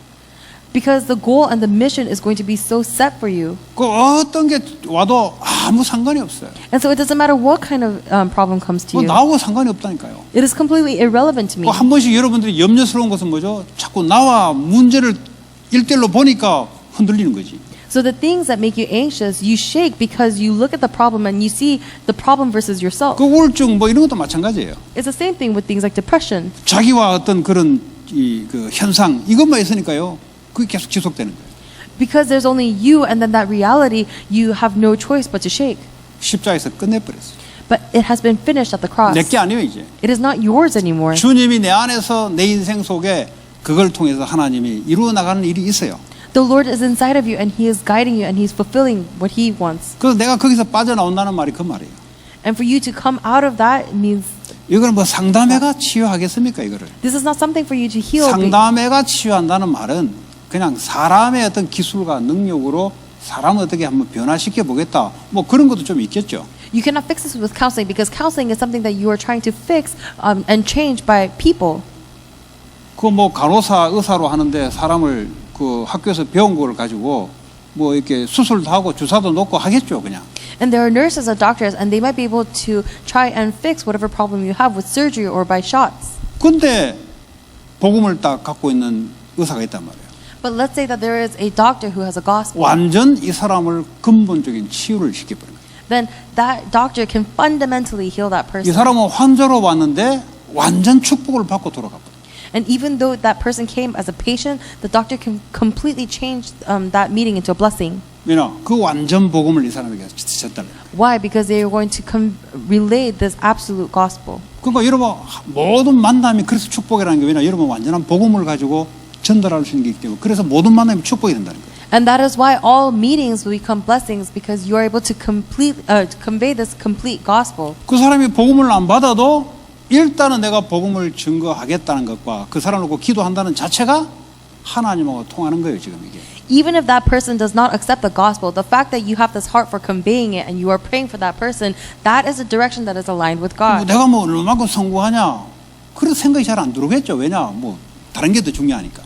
Because the goal and the mission is going to be so set for you. 그 어떤 게 와도 아무 상관이 없어요. And so it doesn't matter what kind of problem comes to 뭐 you. 나하고 상관이 없다니까요. It is completely irrelevant to me. 한 번씩 여러분들이 염려스러운 것은 뭐죠? 자꾸 나와 문제를 일대일로 보니까 흔들리는 거지. So the things that make you anxious, you shake because you look at the problem and you see the problem versus yourself. 그 우울증 뭐 이런 것도 마찬가지예요. It's the same thing with things like depression. 자기와 어떤 그런 그 현상 이것만 있으니까요. 그게 계속 지속되는 거예요. Because there's only you and then that reality, you have no choice but to shake. 십자가에서 끝내버렸어요. But it has been finished at the cross. 내게 아니에요 이제. It is not yours anymore. 주님이 내 안에서 내 인생 속에 그걸 통해서 하나님이 이루어 나가는 일이 있어요. The Lord is inside of you and He is guiding you and He's fulfilling what He wants. 그래서 내가 거기서 빠져나온다는 말이 그 말이에요. And for you to come out of that means 이걸 뭐 상담회가 치유하겠습니까 이거를? this is not something for you to heal. 상담회가 치유한다는 말은 그냥 사람의 어떤 기술과 능력으로 사람을 어떻게 한번 변화시켜 보겠다. 뭐 그런 것도 좀 있겠죠. You cannot fix this with counseling because counseling is something that you are trying to fix and change by people. 그 뭐 간호사, 의사로 하는데 사람을 그 학교에서 배운 걸 가지고 뭐 이렇게 수술도 하고 주사도 놓고 하겠죠, 그냥. And there are nurses and doctors, and they might be able to try and fix whatever problem you have with surgery or by shots. 근데 복음을 딱 갖고 있는 의사가 있단 말이에요. But let's say that there is a doctor who has a gospel. 완전 이 사람을 근본적인 치유를 시켜버린 거예요. Then that doctor can fundamentally heal that 이 person. 사람은 환자로 왔는데 완전 축복을 받고 돌아가버려요. And even though that person came as a patient, the doctor can completely change that meeting into a blessing. 왜냐? 그 완전 복음을 이 사람에게 주셨다는 거예요. Why? Because they are going to relay this absolute gospel. 그러니까 여러분 모든 만남이 그래서 축복이라는 게 왜냐? 여러분 완전한 복음을 가지고 전달할 수 있는 게 있기 때문에 그래서 모든 만남이 축복이 된다는 거예요. And that is why all meetings will become blessings because you are able to convey this complete gospel. 그 사람이 복음을 안 받아도 일단은 내가 복음을 증거하겠다는 것과 그 사람을 놓고 기도한다는 자체가 하나님하고 통하는 거예요, 지금 이게. Even if that person does not accept the gospel, the fact that you have this heart for conveying it and you are praying for that person, that is a direction that is aligned with God. 내가 뭐 얼마만큼 성공하냐? 그런 생각이 잘 안 들어오겠죠. 왜냐? 뭐 다른 게 더 중요하니까.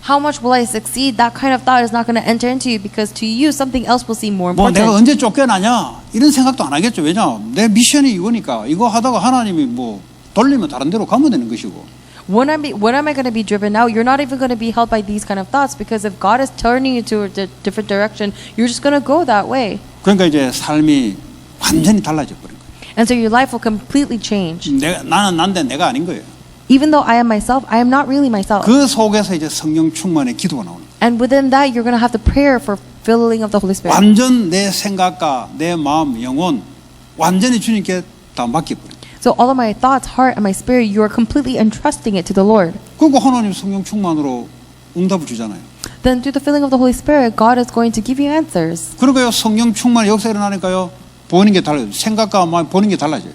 How much will I succeed? That kind of thought is not going to enter into you because to you something else will seem more 뭐 내가 important. 언제 쫓겨나냐? 이런 생각도 안 하겠죠. 왜냐? 내 미션이 이거니까. 이거 하다가 하나님이 뭐 돌리면 다른 데로 가면 되는 것이고. When am I going to be driven out? You're not even going to be held by these kind of thoughts because if God is turning you to a different direction, you're just going to go that way. 그러니까 이제 삶이 완전히 달라져 버린 거예요. And so your life will completely change. 나는 난데 내가 아닌 거예요. Even though I am myself, I am not really myself. 그 속에서 이제 성령 충만의 기도가 나오는 거예요. And within that, you're going to have the prayer for filling of the Holy Spirit. 완전 내 생각과 내 마음, 영혼 완전히 주님께 다 맡겨버려요. So all of my thoughts, heart, and my spirit, you are completely entrusting it to the Lord. 그리고 하나님 성령 충만으로 응답을 주잖아요. Then through the filling of the Holy Spirit, God is going to give you answers. 그러니까요 성령 충만의 역사 일어나니까요 보이는 게 달라져요. 생각과 마음 보이는 게 달라져요.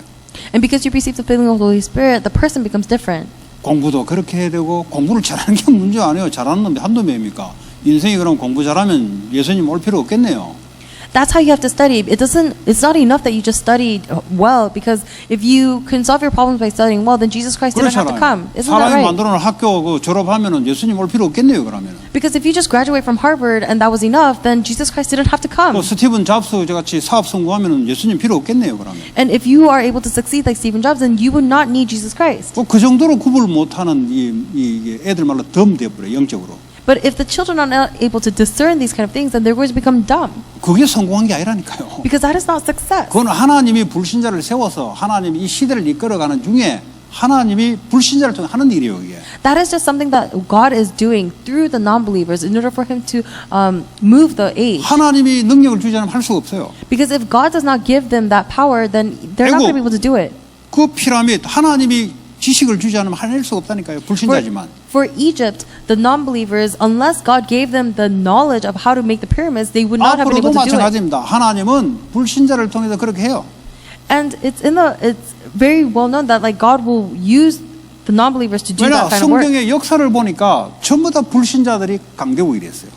And because you receive the filling of the Holy Spirit, the person becomes different. 공부도 그렇게 해야 되고 공부를 잘하는 게 문제 아니에요. 잘하는 놈이 한두 명입니까? 인생이 그럼 공부 잘하면 예수님 올 필요 없겠네요. That's how you have to study. It's not enough that you just studied well because if you can solve your problems by studying well, then Jesus Christ didn't have to come. Isn't that 사람이 right? 만들어놓은 학교 그 졸업하면은 예수님 올 필요 없겠네요. 그러면. Because if you just graduate from Harvard and that was enough, then Jesus Christ didn't have to come. 또 스티븐 잡스 같이 사업 성공하면은 예수님 필요 없겠네요. 그러면. And if you are able to succeed like Stephen Jobs, then you would not need Jesus Christ. 그 정도로 구분을 못하는 이 애들 말로 덤 되어버려 영적으로. But if the children are not able to discern these kind of things, then they're going to become dumb. 그게 성공한 게 아니라니까요. Because that is not success. 그건 하나님이 불신자를 세워서 하나님이 이 시대를 이끌어가는 중에 하나님이 불신자를 통해 하는 일이에요. 이게. That is just something that God is doing through the non-believers in order for Him to move the age. 하나님이 능력을 주지 않으면 할 수가 없어요. Because if God does not give them that power, then they're not going to be able to do it. 그 피라미드 하나님이 지식을 주지 않으면 해낼 수가 없다니까요. 불신자지만. For Egypt, the non-believers, unless God gave them the knowledge of how to make the pyramids, they would not have been 앞으로도 able to do it. 마찬가지입니다. 하나님은 불신자를 통해서 그렇게 해요. And it's very well known that like God will use the non-believers to do 왜냐 that kind of work. 성경의 역사를 보니까 전부 다 불신자들이 강대고 이랬어요.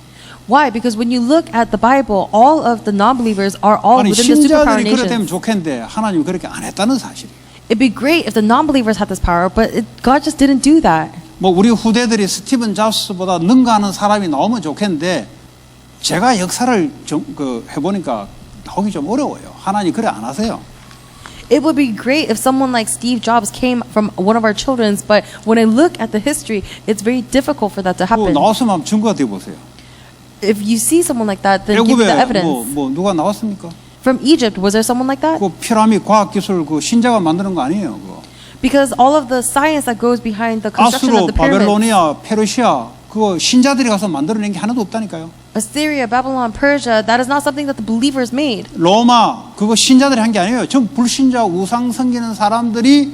Why? Because when you look at the Bible, all of the non-believers are all 아니 within the superpower 신자들이 그래 되면 nations. 좋겠는데 하나님이 그렇게 안 했다는 사실이에요. It'd be great if the non-believers had this power, but God just didn't do that. 뭐 우리 후대들이 스티븐 잡스보다 능가하는 사람이 나오면 좋겠는데 제가 역사를 해보니까 나오기 좀 어려워요. 하나님 그래 안 하세요. It would be great if someone like Steve Jobs came from one of our children's, but when I look at the history, it's very difficult for that to happen. 나왔으면 한번 증거가 돼 보세요. If you see someone like that, then give me the 애굽에 evidence. 뭐 누가 나왔습니까? From Egypt, was there someone like that? 그 피라미드 과학 기술 그 신자가 만드는 거 아니에요. 그거. Because all of the science that goes behind the construction 아수르, of the pyramids, 바벨로니아, 페르시아 그거 신자들이 가서 만들어낸 게 하나도 없다니까요. Assyria, Babylon, Persia, that is not something that the believers made. 로마 그거 신자들이 한 게 아니에요. 전 불신자 우상 섬기는 사람들이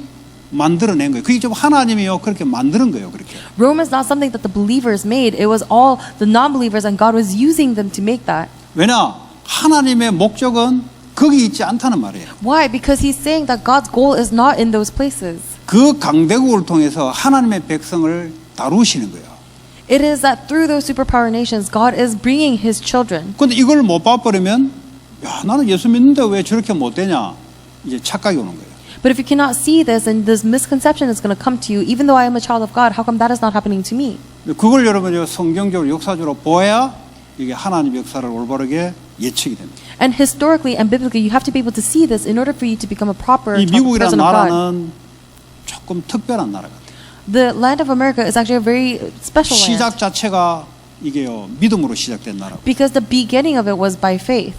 만들어낸 거예요. 그게 좀 하나님이요 그렇게 만드는 거예요. 그렇게. Rome is not something that the believers made. It was all the non-believers, and God was using them to make that. 왜냐 하나님의 목적은 거기 있지 않다는 말이에요. Why? Because He's saying that God's goal is not in those places. 그 강대국을 통해서 하나님의 백성을 다루시는 거예요. It is that through those superpower nations, God is bringing His children. 근데 이걸 못 봐버리면 야, 나는 예수 믿는데 왜 저렇게 못 되냐? 이제 착각이 오는 거예요. But if you cannot see this, and this misconception is going to come to you, even though I am a child of God, how come that is not happening to me? 그걸 여러분이 성경적으로 역사적으로 보아야 이게 하나님의 역사를 올바르게 예측이 됩니다. And historically and biblically, you have to be able to see this in order for you to become a proper 이 미국이라는 person of God. 나라는 조금 특별한 나라 같아요. The land of America is actually a very special land 시작 자체가 이게요 믿음으로 시작된 나라고. because the beginning of it was by faith.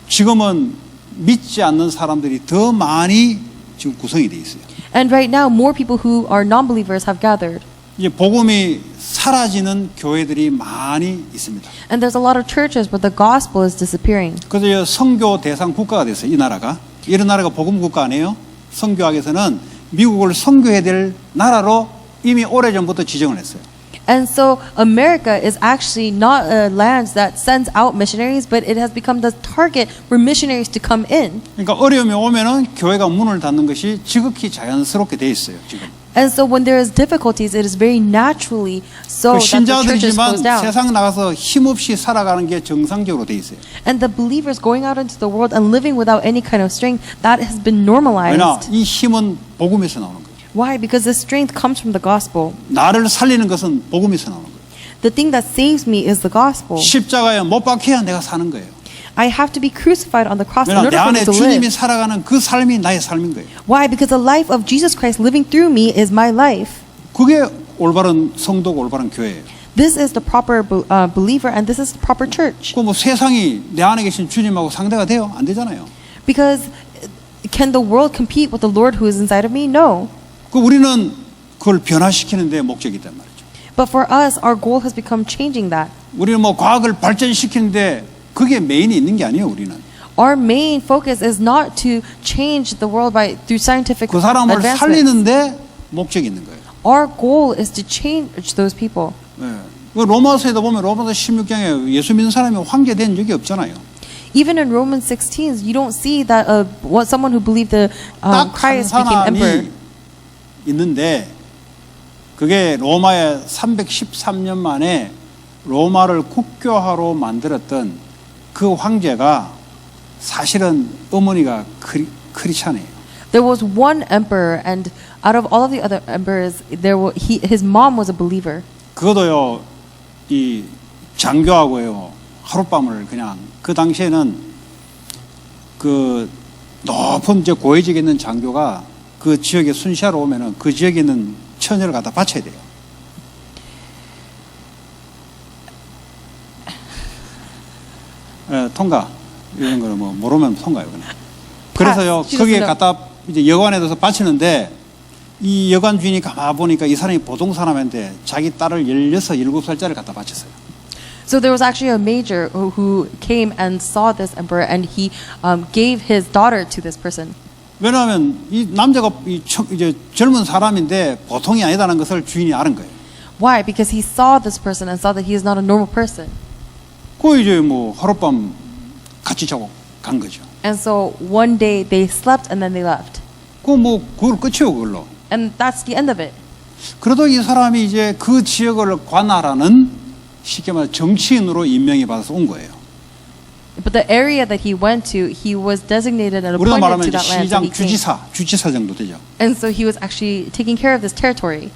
지금은 믿지 않는 사람들이 더 많이 지금 구성이 돼 있어요. And right now, more people who are non-believers have gathered. 이제 복음이 사라지는 교회들이 많이 있습니다. And there's a lot of churches where the gospel is disappearing. 그래서 선교 대상 국가가 됐어요. 이 나라가. 이런 나라가 복음 국가 아니에요? 선교학에서는 미국을 선교해야 될 나라로 이미 오래전부터 지정을 했어요. And so America is actually not a land that sends out missionaries, but it has become the target for missionaries to come in. 그러니까 어려움이 오면은 교회가 문을 닫는 것이 지극히 자연스럽게 돼 있어요. 지금. And so when there is difficulties, it is very naturally so that the churches 신자들이지만 close down. 세상 나가서 힘없이 살아가는 게 정상적으로 돼 있어요. And the believers going out into the world and living without any kind of strength, that has been 왜냐? normalized. 이 힘은 복음에서 나오는 거예요. Why? Because the strength comes from the gospel. 나를 살리는 것은 복음에서 나오는 거예요. The thing that saves me is the gospel. 십자가에 못 박혀야 내가 사는 거예요. I have to be crucified on the cross in 왜냐? order 내 for me 안에 to 주님이 live. 살아가는 그 삶이 나의 삶인 거예요. Why? Because the life of Jesus Christ living through me is my life. 그게 올바른 성도고 올바른 교회예요. This is the proper believer, and this is the proper church. 그 뭐 세상이 내 안에 계신 주님하고 상대가 돼요? 안 되잖아요. Because can the world compete with the Lord who is inside of me? No. 그 우리는 그걸 변화시키는 데 목적이 있단 말이죠. But for us, our goal has become changing that. 우리는 뭐 과학을 발전시키는데 그게 메인이 있는 게 아니에요. 우리는 Our main focus is not to change the world through scientific 그 사람을 advancements. 살리는데 목적이 있는 거예요. Our goal is to change those people. 네. 그 로마서에도 보면 로마서 16장에 예수 믿는 사람이 황제된 적이 없잖아요. Even in Romans 16, you don't see that someone who believed the 딱 한 Christ became emperor. 사람이 있는데 그게 로마에 313년 만에 로마를 국교화로 만들었던 그 황제가 사실은 어머니가 크리스찬이에요. There was one emperor, and out of all of the other emperors, his mom was a believer. 그것도요, 이 장교하고요, 하룻밤을 그냥 그 당시에는 그 높은 이제 고위직에 있는 장교가 그 지역에 순시하러 오면은 그 지역에 있는 처녀를 갖다 바쳐야 돼요. 통과 이런 거는 뭐 모르면 통과요. 그냥. 그래서요 거기에 갖다 이제 여관에 둬서 바치는데 이 여관 주인이 가만 보니까 이 사람이 보통 사람인데 자기 딸을 16, 17살짜리를 갖다 바쳤어요. So there was actually a major who came and saw this emperor, and he gave his daughter to this person. 왜냐하면 이 남자가 이제 젊은 사람인데 보통이 아니다는 것을 주인이 아는 거예요. Why? Because he saw this person and saw that he is not a normal person. 그 이제 뭐 하룻밤 같이 자고 간 거죠. And so one day they slept and then they left. 그 뭐 그걸 끝이요 그걸로. And that's the end of it. 그래도 이 사람이 이제 그 지역을 관할하는 쉽게 말해 정치인으로 임명이 받아서 온 거예요. But the area that he went to, he was designated and 우리가 appointed 말하면 to 이제 that land. So 시장 he came. 주지사 정도 되죠. And so he was actually taking care of this territory.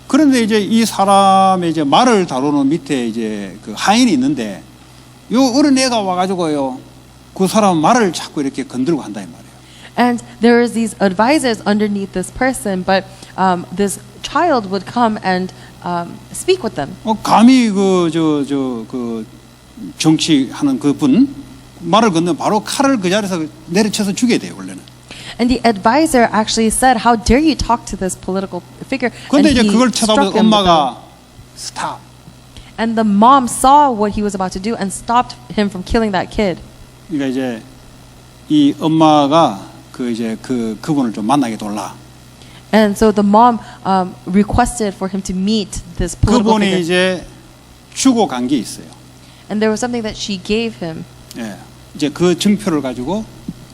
그런데 이제 이 사람의 이제 말을 다루는 밑에 이제 그 하인이 있는데 요 어린 애가 와가지고요 그 사람 말을 자꾸 이렇게 건들고 한다 이 말이에요. And there is these advisors underneath this person, but this child would come and speak with them. 감히 그 정치하는 그분 말을 건너면 바로 칼을 그 자리에서 내려쳐서 죽여야 돼요 원래는. And the advisor actually said, "How dare you talk to this political figure?" And 그런데 이제 he 그걸 struck 쳐다보고 him with 엄마가 스탑. And the mom saw what he was about to do and stopped him from killing that kid. 그러니까 이제 이 엄마가 그분을 좀 만나게 돌라. And so the mom requested for him to meet this political 그분이 figure. 이제 주고 간 게 있어요. And there was something that she gave him. 예, 이제 그 증표를 가지고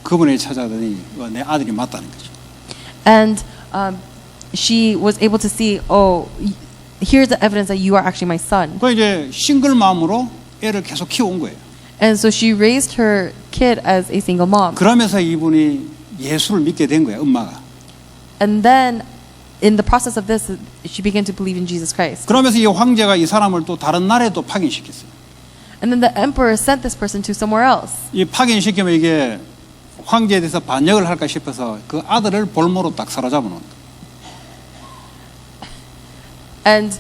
그분이 찾아더니 내 아들이 맞다는 거죠. And she was able to see, here's the evidence that you are actually my son. 그 이제 싱글 마음으로 애를 계속 키워온 거예요. And so she raised her kid as a single mom. 그러면서 이분이 예수를 믿게 된 거예요, 엄마가. And then in the process of this, she began to believe in Jesus Christ. 그러면서 이 황제가 이 사람을 또 다른 나라에 또 파견시켰어요. And then the emperor sent this person to somewhere else. 이 파견시키면 이게 황제에 대해서 반역을 할까 싶어서 그 아들을 볼모로 딱 사로잡아 놓은 거예요. And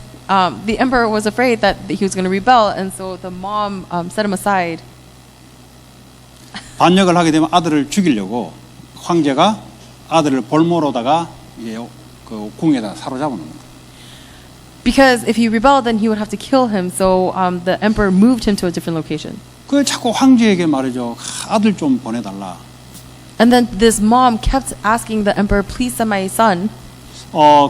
the emperor was afraid that he was going to rebel, and so the mom set him aside. 반역을 하게 되면 아들을 죽이려고 황제가 아들을 볼모로다가 이제 그 궁에다 사로잡아 놓은 거예요. Because if he rebelled, then he would have to kill him. So the emperor moved him to a different location. 그 자꾸 황제에게 말이죠. 아들 좀 보내달라. And then this mom kept asking the emperor, please send my son.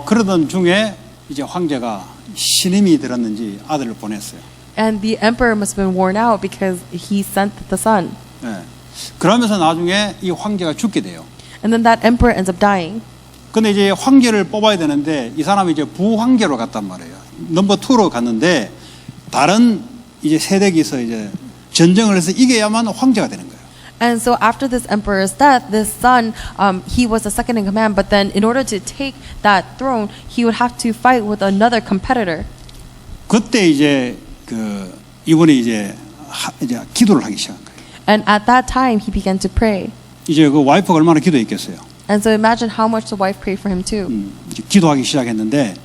그러던 중에 이제 황제가 신임이 들었는지 아들을 보냈어요. And the emperor must have been worn out because he sent the son. 네. 그러면서 나중에 이 황제가 죽게 돼요. And then that emperor ends up dying. 근데 이제 황제를 뽑아야 되는데 이 사람이 이제 부황제로 갔단 말이에요. 넘버 2로 갔는데 다른 이제 세력에서 이제 전쟁을 해서 이겨야만 황제가 되는 거예요. And so after this emperor's death, this son, he was the second in command. But then in order to take that throne, he would have to fight with another competitor. 그때 이제 그 이분이 이제 기도를 하기 시작한 거예요. And at that time, he began to pray. 이제 그 와이프가 얼마나 기도했겠어요. And so imagine how much the wife prayed for him too. 이제 기도하기 시작했는데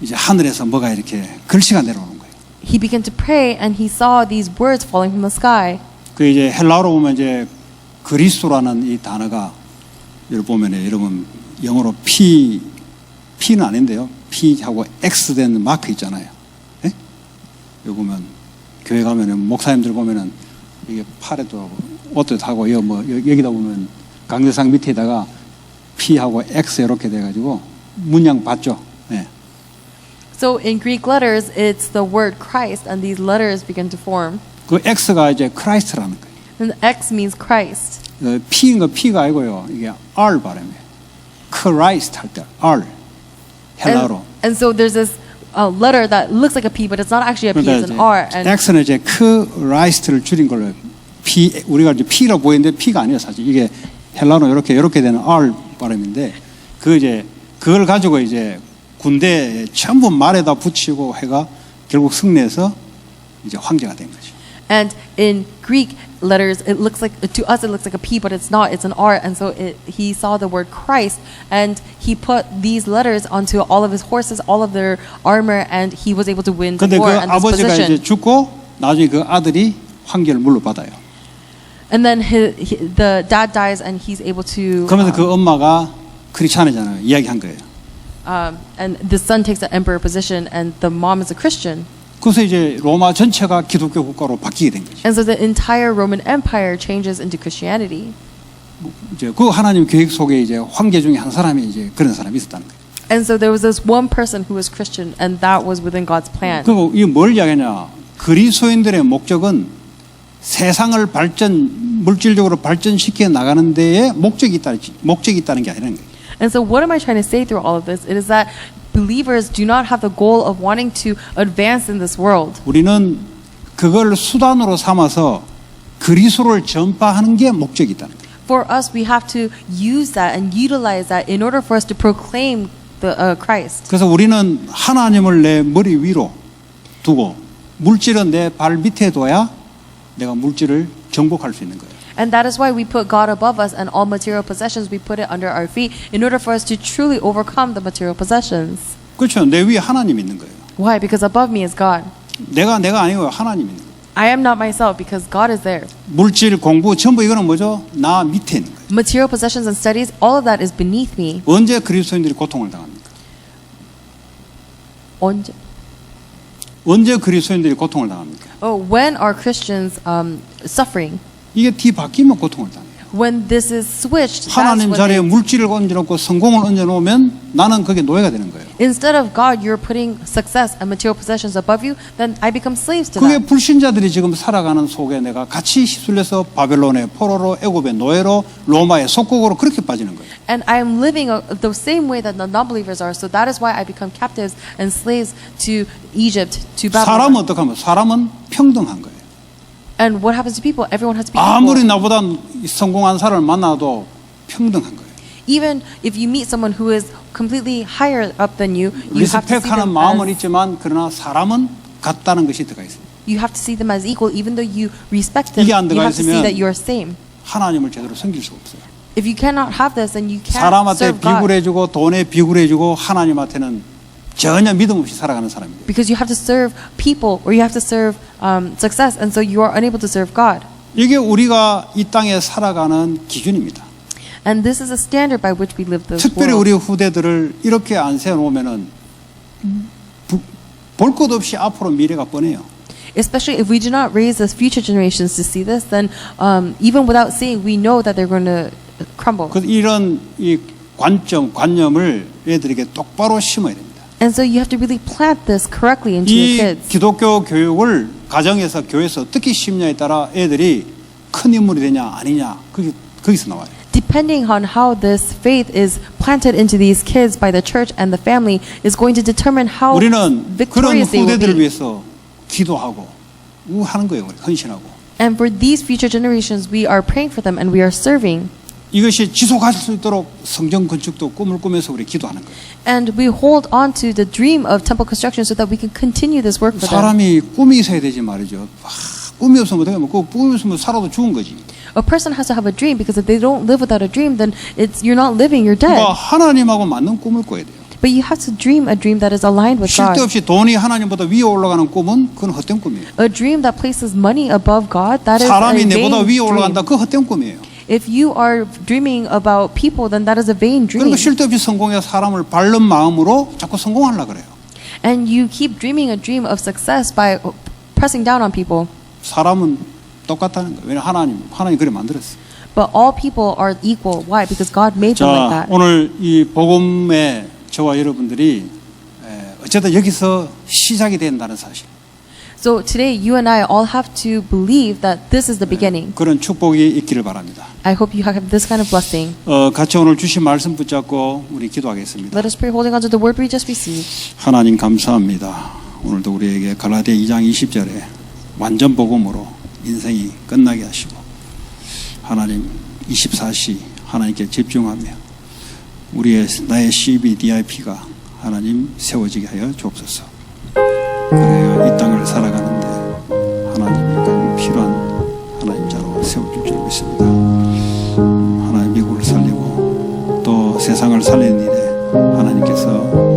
이제 하늘에서 뭐가 이렇게 글씨가 내려오는 거예요. He began to pray, and he saw these words falling from the sky. 그 이제 헬라어로 보면 이제 그리스도라는 이 단어가 여러분 보면 여러분 영어로 P는 아닌데요. P하고 X 된 마크 있잖아요. 예? 여기 보면 교회 가면은 목사님들 보면은 이게 팔에도 옷도 하고 여기 뭐 여기다 보면 강대상 밑에다가 P하고 X 이렇게 돼가지고 문양 봤죠. 예. So in Greek letters, it's the word Christ, and these letters begin to form. 그 X가 이제 크라이스트라는 거예요. And the X means Christ. P인 거 P가 아니고요. 이게 R 발음이에요. 크라이스트 할 때 R 헬라로. And so there's this letter that looks like a P, but it's not actually a P, it's an R. And X는 이제 크라이스트를 줄인 걸로 P 우리가 이제 P라고 보이는데 P가 아니에요 사실. 이게 헬라로 이렇게 되는 R 발음인데 그 이제 그걸 가지고 이제 군대에 전부 말에다 붙이고 해가 결국 승리해서 이제 황제가 된 거죠. And in Greek letters, it looks like, to us it looks like a P, but it's not. It's an R. And so he saw the word Christ, and he put these letters onto all of his horses, all of their armor, and he was able to win the 근데 그 war and this 아버지가 position. 이제 죽고 나중에 그 아들이 황제를 물려받아요. And then the dad dies, and he's able to. 그러면서 그 엄마가 크리스찬이잖아요. 이야기한 거예요. And the son takes the emperor position, and the mom is a Christian. 그래서 이제 로마 전체가 기독교 국가로 바뀌게 된 거죠. And so the entire Roman Empire changes into Christianity. 이제 그 하나님 계획 속에 이제 황제 중에 한 사람이 이제 그런 사람이 있었다는 거예요. And so there was this one person who was Christian, and that was within God's plan. 그리고 이게 뭘 이야기하냐? 그리스도인들의 목적은 세상을 물질적으로 발전시켜 나가는 데에 목적이 있다는 게 아니라는 거예요. And so what am I trying to say through all of this? It is that believers do not have the goal of wanting to advance in this world. 우리는 그걸 수단으로 삼아서 그리스도를 전파하는 게 목적이 있다는 거예요. For us, we have to use that and utilize that in order for us to proclaim the Christ. 그래서 우리는 하나님을 내 머리 위로 두고 물질은 내 발 밑에 둬야 내가 물질을 정복할 수 있는 거예요. And that is why we put God above us, and all material possessions we put it under our feet in order for us to truly overcome the material possessions. 그렇죠. 내 위에 하나님이 있는 거예요. Why? Because above me is God. 내가 아니고 하나님이 있는 거예요. I am not myself because God is there. 물질, 공부 전부 이거는 뭐죠? 나 밑에 있는 거예요. Material possessions and studies, all of that is beneath me. 언제 그리스도인들이 고통을 당합니까? 언제 그리스도인들이 고통을 당합니까? Oh, when are Christians suffering? 이게 뒤바뀌면 고통을 당해요. When this is switched, that's 하나님 when 자리에 they, 물질을 얹어놓고 성공을 얹어놓으면 나는 그게 노예가 되는 거예요. instead of God, you're putting success and material possessions above you, then I become slaves to 그게 that. 불신자들이 지금 살아가는 속에 내가 같이 휩쓸려서 바벨론의 포로로 애굽의 노예로 로마의 속국으로 그렇게 빠지는 거예요. And I am living the same way that the non-believers are. So that is why I become captives and slaves to Egypt, to 사람은 Babylon. 어떻게 하면 사람은 평등한 거예요. And what happens to people? Everyone has to be 아무리 equal. 나보다 성공한 사람을 만나도 평등한 거예요. Even if you meet someone who is completely higher up than you, you have to see 리스펙하는 them 마음은 as, 있지만 그러나 사람은 같다는 것이 들어가 있습니다. you have to see them as equal. Even though you respect them, 이게 안 you 들어가 have to see 있으면 that you are same. 하나님을 제대로 섬길 수가 없어요. If you cannot have this, then you can't 사람한테 serve God. 비굴해주고 돈에 비굴해주고 하나님한테는 전혀 믿음 없이 살아가는 사람입니다. Because you have to serve people or you have to serve success, and so you are unable to serve God. 이게 우리가 이 땅에 살아가는 기준입니다. And this is a standard by which we live this 특별히 world. 우리 후대들을 이렇게 안 세워놓으면은 볼 것 없이 앞으로 미래가 뻔해요. Especially if we do not raise the future generations to see this, then even without seeing, we know that they're going to crumble. 그 이런 이 관념을 애들에게 똑바로 심어야 됩니다. And so you have to really plant this correctly into 이 your kids. 기독교 교육을 가정에서 교회에서 어떻게 심냐에 따라 애들이 큰 인물이 되냐 아니냐 거기서 나와요. Depending on how this faith is planted into these kids by the church and the family is going to determine how 우리는 그런 victorious they will 후대들을 be. 위해서 기도하고 하는 거예요. 우리 헌신하고. And for these future generations, we are praying for them and we are serving. 이것이 지속할 수 있도록 성전 건축도 꿈을 꾸면서 우리 기도하는 거예요. And we hold on to the dream of temple construction so that we can continue this work for them. 사람이 꿈이 있어야 되지 말이죠. 꿈이 없으면 어떻게 하면 그 꿈이 없으면 살아도 죽은 거지. A person has to have a dream because if they don't live without a dream, then you're not living, you're dead. 그러니까 하나님하고 맞는 꿈을 꿔야 돼요. But you have to dream a dream that is aligned with God. 쓸데없이 돈이 하나님보다 위에 올라가는 꿈은 그건 헛된 꿈이에요. A dream that places money above God, that is a 사람이 vain 내보다 위에 dream. 올라간다. 그거 헛된 꿈이에요. If you are dreaming about people, then that is a vain dream. 그러니까 쓸데없이 성공해 사람을 바른 마음으로 자꾸 성공하려고 그래요. And you keep dreaming a dream of success by pressing down on people. 사람은 똑같다는 거예요. 왜냐하면 하나님 그래 만들었어요. But all people are equal. Why? Because God made them like 자, that. 오늘 이 복음에 저와 여러분들이 어쨌든 여기서 시작이 된다는 사실. So today, you and I all have to believe that this is the beginning. 그런 축복이 있기를 바랍니다. I hope you have this kind of blessing. 같이 오늘 주신 말씀 붙잡고 우리 기도하겠습니다. Let us pray holding on to the word we just received. 하나님 감사합니다. 오늘도 우리에게 갈라디아 2장 20절에 완전 복음으로 인생이 끝나게 하시고 하나님 24시 하나님께 집중하며 나의 CB, DIP가 하나님 세워지게 하여 주옵소서. 그래야 이 땅을 살아가는데 하나님이 꼭 필요한 하나님 자로 세워줄 줄 믿습니다. 하나님 미국을 살리고 또 세상을 살리는 일에 하나님께서